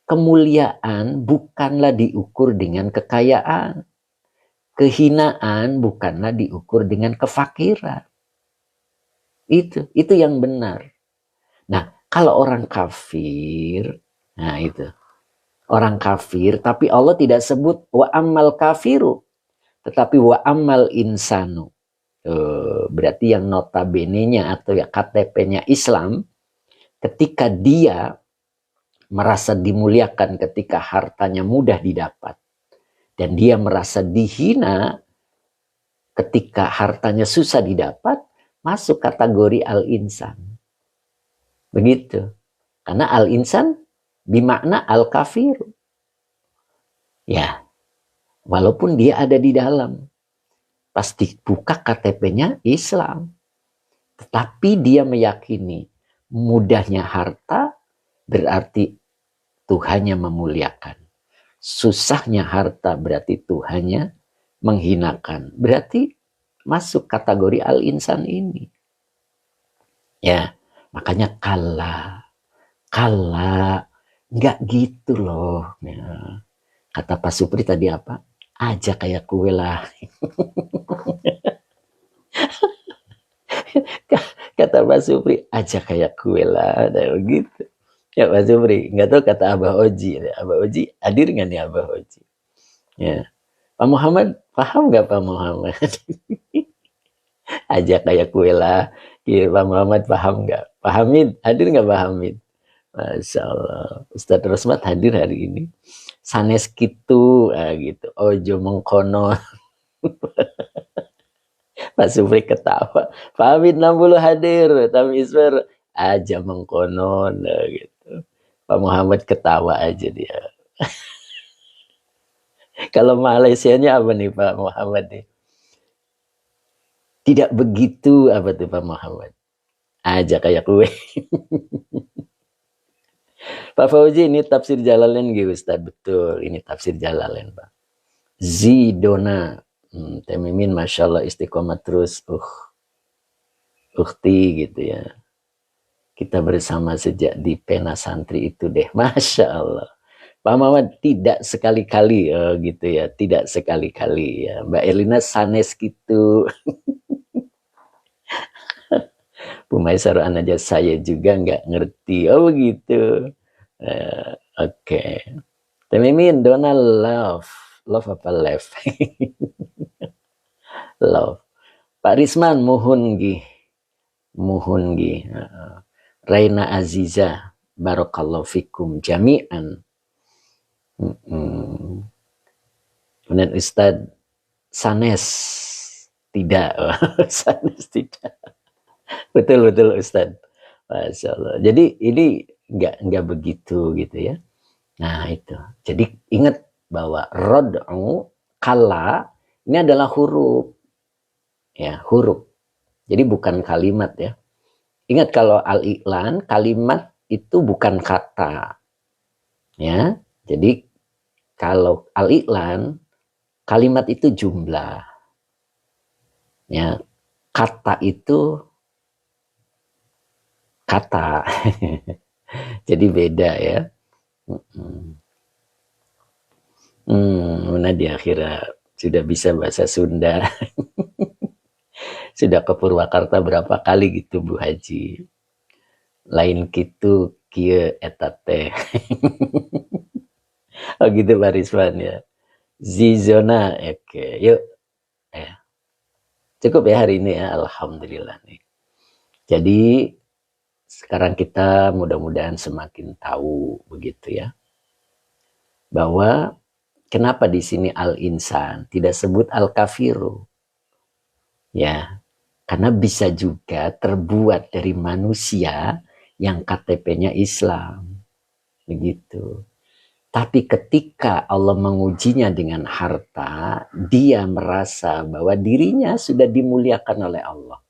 kemuliaan bukanlah diukur dengan kekayaan. Kehinaan bukanlah diukur dengan kefakiran. Itu yang benar. Nah, kalau orang kafir, nah itu. Orang kafir, tapi Allah tidak sebut wa ammal kafiru, tetapi wa ammal insanu. Berarti yang notabene-nya atau ya KTP-nya Islam, ketika dia merasa dimuliakan ketika hartanya mudah didapat, dan dia merasa dihina ketika hartanya susah didapat, masuk kategori al-insan. Begitu. Karena al-insan bimakna al-kafir. Ya, walaupun dia ada di dalam. Pasti buka KTP-nya Islam. Tetapi dia meyakini mudahnya harta berarti Tuhannya memuliakan. Susahnya harta berarti Tuhannya menghinakan. Berarti masuk kategori al-insan ini. Ya, makanya kala nggak gitu loh. Ya. Kata Pak Supri tadi apa? Aja kayak kue lah. Kata Pak Supri, aja kayak kue lah. Nah, begitu. Ya Pak Supri, nggak tahu kata Abah Oji. Abah Oji hadir nggak nih Abah Oji? Ya. Pak Muhammad, paham nggak Pak Muhammad? Aja kayak kue lah. Ya, Pak Muhammad paham nggak? Pak Hamid, hadir nggak Pak Hamid? Masya Allah. Ustadz Rosmat hadir hari ini. Sanes gitu, gitu. Ojo mengkono. Pak Supri ketawa. Pak Hamid 60 hadir. Tapi Ismer aja mengkonon, gitu. Pak Muhammad ketawa aja dia. Kalau Malaysianya apa nih Pak Muhammad nih? Tidak begitu apa tuh Pak Muhammad? Aja kayak kue. Pak Fauzi ini tafsir Jalalain gitu Ustaz. Betul, ini tafsir Jalalain Pak. Zidona. Temimin Masya Allah istiqomah terus. Ukti gitu ya. Kita bersama sejak di pena santri itu deh. Masya Allah. Pak Muhammad tidak sekali-kali, gitu ya, tidak sekali-kali ya. Mbak Erlina sanes gitu. Bu Maisaroan aja saya juga nggak ngerti. Oh begitu. Oke. Okay. Temimin, Donald love. Love apa left? Love. Pak Risman, muhun gi. Muhun gi. Raina Aziza, barakallahu fikum jami'an. Kemudian Ustadz Sanes, tidak. Sanes tidak. Betul Ustadz. Masya Allah. Jadi ini nggak begitu gitu ya. Nah itu. Jadi ingat bahwa rod'u, kala, ini adalah huruf. Ya, huruf. Jadi bukan kalimat ya. Ingat kalau al-i'lan, kalimat itu bukan kata. Ya. Jadi kalau al-i'lan, kalimat itu jumlah. Ya. Kata itu kata. Jadi beda ya. Nadia akhirnya sudah bisa bahasa Sunda. Sudah ke Purwakarta berapa kali gitu Bu Haji. Lain gitu kieu eta teh. Oh gitu Pak Rizwan ya. Zizona, oke. Yuk. Cukup ya hari ini ya, alhamdulillah nih. Jadi sekarang kita mudah-mudahan semakin tahu begitu ya. Bahwa kenapa di sini al-insan tidak sebut al-kafiru? Ya, karena bisa juga terbuat dari manusia yang KTP-nya Islam. Begitu. Tapi ketika Allah mengujinya dengan harta, dia merasa bahwa dirinya sudah dimuliakan oleh Allah.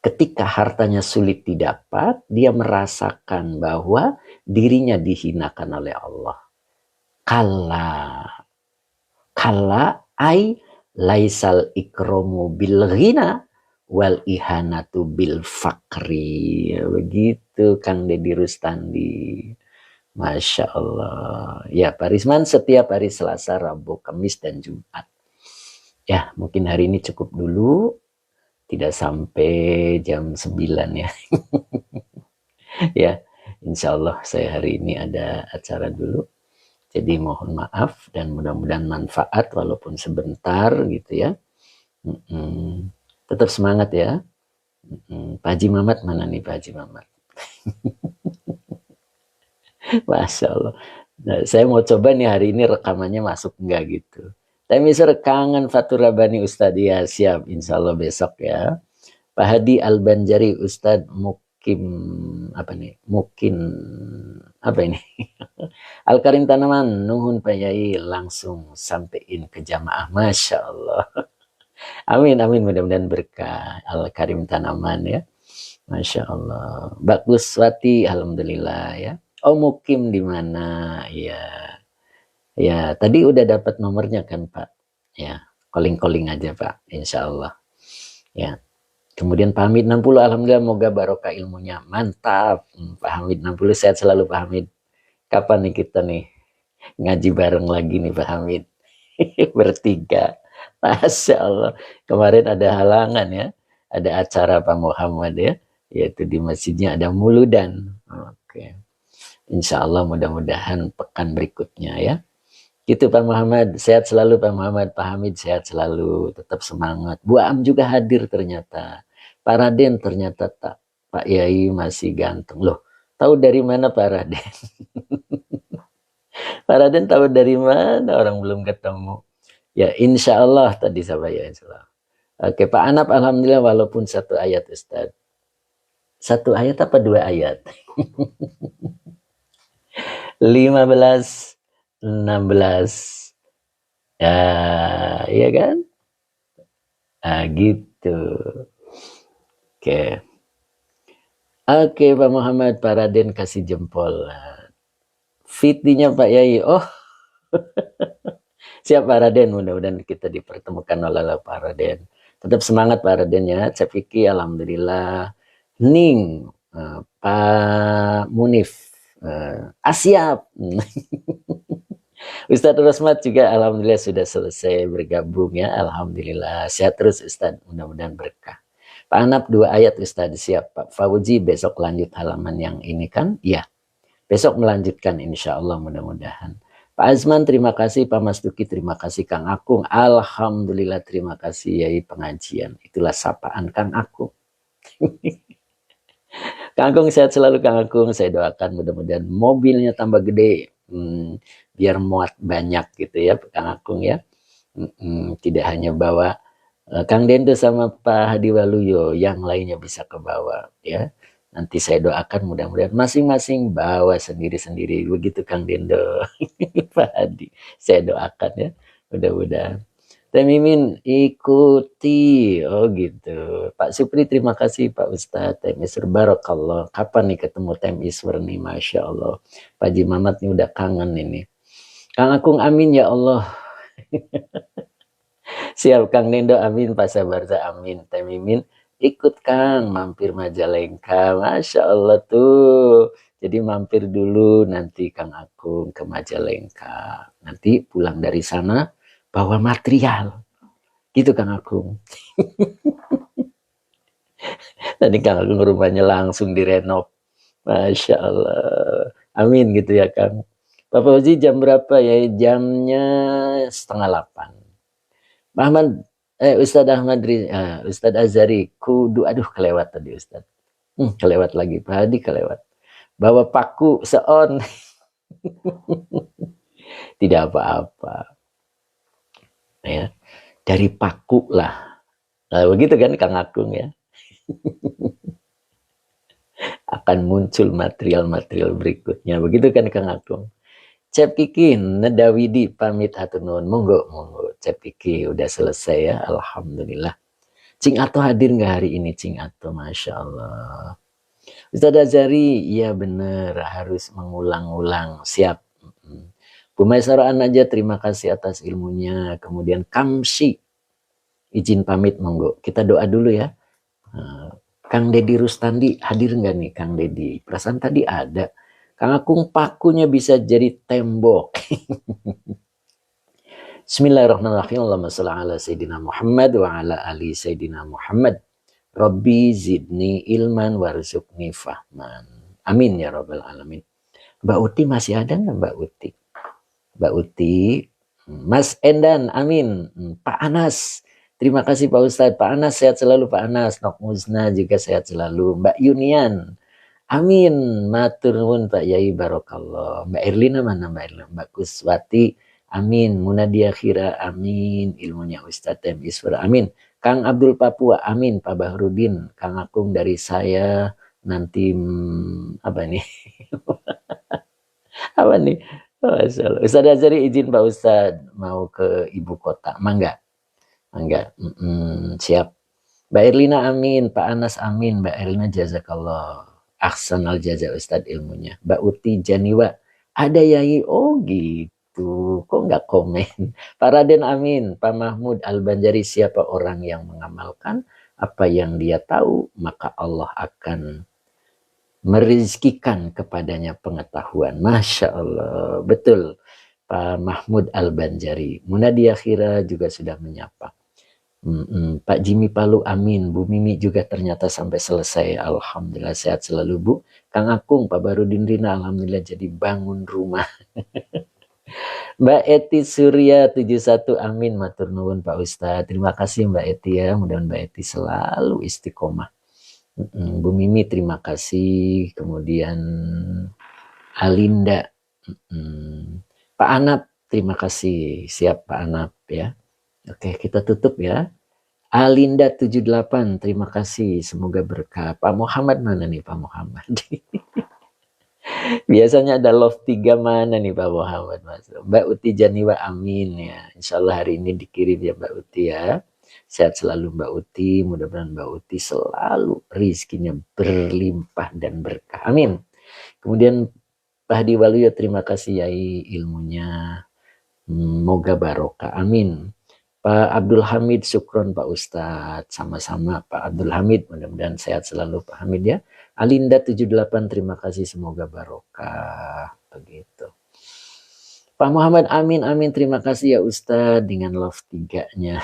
Ketika hartanya sulit didapat, dia merasakan bahwa dirinya dihinakan oleh Allah. Kala ay laisal ikromu bil ghina wal ihanatu bil fakri. Begitu Kang Deddy Rustandi. Masya Allah. Ya Pak Risman setiap hari Selasa, Rabu, Kamis, dan Jumat. Ya mungkin hari ini cukup dulu. Tidak sampai jam 9 ya. Ya insya Allah saya hari ini ada acara dulu. Jadi mohon maaf dan mudah-mudahan manfaat walaupun sebentar gitu ya. Tetap semangat ya. Pak Haji Mamat mana nih Pak Haji Mamat? Masya Allah. Nah, saya mau coba nih hari ini rekamannya masuk enggak gitu. Tapi misal kangen Fatur Rabani Ustadz ya siap insya Allah besok ya. Pak Hadi Al-Banjari Ustadz Mukim apa nih? Mukin apa ini? Al-Karim Tanaman nuhun Pak Yai langsung sampein ke jamaah. Masya Allah. Amin mudah-mudahan berkah Al-Karim Tanaman ya. Masya Allah. Bagus Swati alhamdulillah ya. Oh Mukim di mana? Ya. Ya, tadi udah dapat nomornya kan Pak? Ya, calling aja Pak, insya Allah. Ya. Kemudian Pak Hamid 60, alhamdulillah moga barokah ilmunya. Mantap. Pak Hamid 60 sehat selalu Pak Hamid. Kapan nih kita nih ngaji bareng lagi nih Pak Hamid? Bertiga. Masya Allah. Kemarin ada halangan ya. Ada acara Pak Muhammad ya. Yaitu di masjidnya ada muludan. Oke. Insya Allah mudah-mudahan pekan berikutnya ya. Gitu Pak Muhammad, sehat selalu Pak Muhammad, Pak Hamid sehat selalu, tetap semangat. Bu Am juga hadir ternyata. Pak Raden ternyata tak. Pak Yai masih ganteng. Loh, tahu dari mana Pak Raden? Pak Raden tahu dari mana? Orang belum ketemu. Ya insya Allah tadi saya insya Allah. Oke Pak Anap, alhamdulillah walaupun satu ayat Ustaz. Satu ayat apa dua ayat? 15 16 ya iya kan gitu oke Pak Muhammad Pak Raden kasih jempol fitnya Pak Yai oh siap Pak Raden mudah-mudahan kita dipertemukan oleh Pak Raden tetap semangat Pak Raden ya saya pikir alhamdulillah Ning Pak Munif Siap. Ustadz Rosmat juga alhamdulillah sudah selesai bergabung ya. Alhamdulillah. Sehat terus Ustadz. Mudah-mudahan berkah. Pak Anap 2 ayat Ustadz siap. Pak Fauzi besok lanjut halaman yang ini kan? Ya. Besok melanjutkan insya Allah mudah-mudahan. Pak Azman terima kasih. Pak Mas Duki terima kasih. Kang Akung alhamdulillah terima kasih Yai pengajian. Itulah sapaan Kang Akung. Kang Akung sehat selalu Kang Akung. Saya doakan mudah-mudahan mobilnya tambah gede. Biar muat banyak gitu ya Kang Akung ya. Tidak hanya bawa Kang Dendo sama Pak Hadi Waluyo, yang lainnya bisa ke bawah ya. Nanti saya doakan mudah-mudahan masing-masing bawa sendiri-sendiri begitu Kang Dendo. Pak Hadi saya doakan ya mudah-mudahan. Teh Mimin ikuti oh gitu. Pak Supri terima kasih Pak Ustadz. Teh Misr Barokallah. Kapan nih ketemu Teh Misr nih Masya Allah. Pak Haji Mamat nih udah kangen ini. Kang Akung amin ya Allah. Siap Kang Nendo amin. Pak Sabarza amin. Teh Mimin ikut Kang mampir Majalengka. Masya Allah tuh. Jadi mampir dulu nanti Kang Akung ke Majalengka. Nanti pulang dari sana bawa material. Gitu Kang Akung. Tadi Kang Akung rumahnya langsung direnov. Masya Allah. Amin gitu ya Kang. Pak Fauzi jam berapa ya? Jamnya 7:30. Ahmad, Ustadz Ahmad, Ustadz Azari, kudu, aduh kelewat tadi Ustadz. Kelewat lagi, Pak Hadi kelewat. Bawa paku seon. Tidak apa-apa. Ya, dari paku lah. Nah, begitu kan Kang Akung ya. Akan muncul material-material berikutnya. Begitu kan Kang Akung. Cep Kiki, Nedawidi pamit hatur nuhun. Monggo. Cep Kiki udah selesai ya. Alhamdulillah. Cing Ato hadir nggak hari ini Cing Ato? Masya Allah. Ustadz Azari, iya bener harus mengulang-ulang. Siap. Bu Maisaraan aja terima kasih atas ilmunya. Kemudian Kamsi, izin pamit monggo. Kita doa dulu ya. Kang Dedi Rustandi hadir nggak nih Kang Dedi? Perasaan tadi ada. Kang Akung pakunya bisa jadi tembok. Bismillahirrahmanirrahim. Allahumma shalli ala Sayyidina Muhammad wa ala ali Sayyidina Muhammad. Rabbi zidni ilman warzuqni fahman. Amin ya rabbal alamin. Mbak Uti masih ada nggak Mbak Uti? Mbak Uti, Mas Endan, amin. Pak Anas, terima kasih Pak Ustadz. Pak Anas sehat selalu Pak Anas. Nok Muzna juga sehat selalu. Mbak Yunian, amin. Matur nuwun Pak Yai Barokallah. Mbak Erlina mana Mbak Erlina? Mbak Kuswati, amin. Munadia Khira, amin. Ilmunya Ustadz Tem Iswara, amin. Kang Abdul Papua, amin. Pak Bahrudin, Kang Akung dari saya nanti apa nih? Apa nih? Ustadz Azari izin Pak Ustadz mau ke ibu kota. Mangga. Siap. Mbak Erlina amin. Pak Anas amin. Mbak Erlina jazakallah. Ahsanal jaza Ustadz ilmunya. Mbak Uti Janiwa. Ada Yai. Oh gitu. Kok nggak komen? Pak Raden amin. Pak Mahmud Al-Banjari siapa orang yang mengamalkan apa yang dia tahu maka Allah akan merizkikan kepadanya pengetahuan. Masya Allah. Betul. Pak Mahmud Al-Banjari. Munadia Khira juga sudah menyapa. Pak Jimmy Palu amin. Bu Mimi juga ternyata sampai selesai. Alhamdulillah sehat selalu Bu. Kang Akung, Pak Barudin Rina alhamdulillah jadi bangun rumah. Mbak Eti Surya 71 amin. Matur nuwun Pak Ustadz. Terima kasih Mbak Eti ya. Mudah-mudahan Mbak Eti selalu istiqomah. Bu Mimi terima kasih. Kemudian Alinda. Pak Anap terima kasih. Siap Pak Anap ya. Oke kita tutup ya. Alinda 78 terima kasih. Semoga berkah. Pak Muhammad mana nih Pak Muhammad? Biasanya ada love 3 mana nih Pak Muhammad? Mbak Uti Janiwa amin ya. Insya Allah hari ini dikirim ya Mbak Uti ya. Sehat selalu Mbak Uti. Mudah-mudahan Mbak Uti selalu rizkinya berlimpah dan berkah. Amin. Kemudian Pak Hadi Waluyo terima kasih Yai ilmunya. Moga barokah. Amin. Pak Abdul Hamid, syukron Pak Ustadz. Sama-sama Pak Abdul Hamid, mudah-mudahan sehat selalu Pak Hamid ya. Alinda 78, terima kasih, semoga barokah. Begitu. Pak Muhammad, amin, amin, terima kasih ya Ustadz, dengan love 3-nya.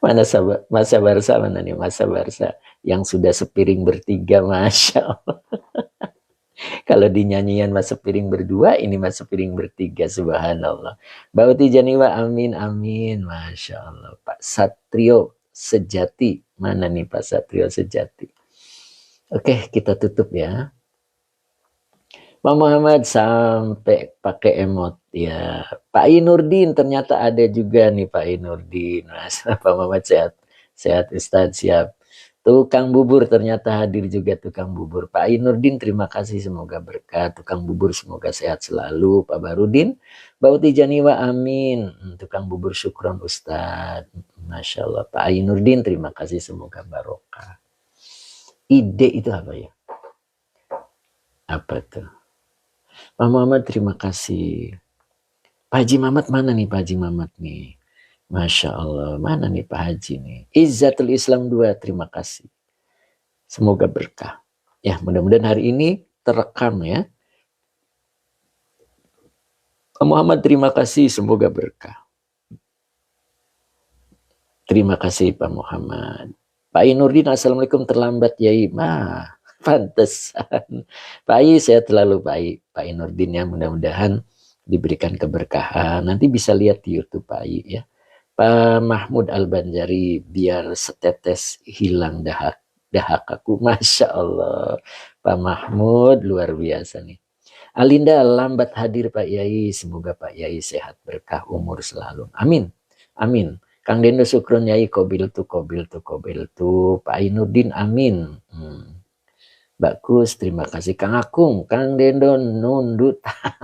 Mana Masa Barsa, mana nih Masa Barsa yang sudah sepiring bertiga, Masya Allah. Kalau dinyanyian Mas sepiring berdua, ini Mas sepiring bertiga, subhanallah. Bauti Janiwa, amin, amin, Masya Allah. Pak Satrio Sejati, mana nih Pak Satrio Sejati? Oke, kita tutup ya. Pak Muhammad sampai pakai emot ya. Pak Inurdin ternyata ada juga nih Pak Inurdin. Mas, Pak Muhammad sehat, sehat Ustadz, siap. Tukang bubur ternyata hadir juga, tukang bubur. Pak Inurdin terima kasih, semoga berkat. Tukang bubur semoga sehat selalu. Pak Barudin, Bauti Janiwa, amin. Tukang bubur syukron Ustadz. Masya Allah. Pak Inurdin terima kasih, semoga barokah. Ide itu apa ya? Apa tuh? Pak Muhammad terima kasih. Pak Haji Mamat mana nih Pak Haji Mamat nih? Masya Allah, mana nih Pak Haji nih? Izzatul Islam 2, terima kasih. Semoga berkah. Ya, mudah-mudahan hari ini terekam ya. Pak Muhammad terima kasih, semoga berkah. Terima kasih Pak Muhammad. Pak Inurdin, assalamualaikum, terlambat Yai. Mah, pantesan. Pak I, saya terlalu baik. Pak Inurdin ya, mudah-mudahan diberikan keberkahan. Nanti bisa lihat di YouTube Pak I ya. Pak Mahmud Al-Banjari, biar setetes hilang dahak aku. Masya Allah. Pak Mahmud luar biasa nih. Alinda lambat hadir Pak Yai. Semoga Pak Yai sehat, berkah umur selalu. Amin. Amin. Kang Dendo syukron Yai, kobil tu. Pak Ainudin, amin. Bagus, terima kasih Kang Akung. Kang Dendo nundutan.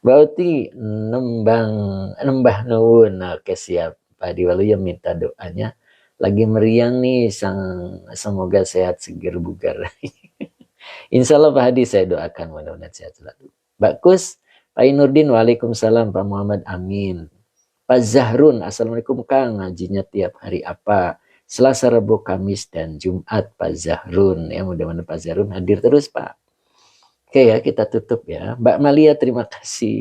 Bauti nembah nuwun. Oke, siap. Pak Diwalu ya minta doanya. Lagi meriang nih, semoga sehat, seger, bugar. Insya Allah Pak Hadi saya doakan mudah-mudahan sehat selalu. Bagus. Pak Inurdin, waalaikumsalam. Pak Muhammad, amin. Pak Zahrun, assalamualaikum Kang. Ngajinya tiap hari apa? Selasa, Rabu, Kamis, dan Jumat Pak Zahrun. Ya, mudah-mudahan Pak Zahrun hadir terus Pak. Oke ya, kita tutup ya. Mbak Malia, terima kasih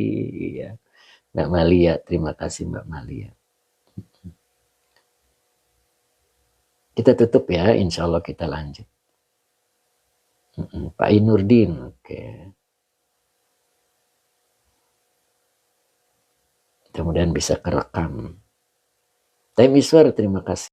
ya. Mbak Malia, terima kasih Mbak Malia. Kita tutup ya, insya Allah kita lanjut. Pak Inurdin, oke. Mudah-mudahan bisa kerekam. Time Iswar, terima kasih.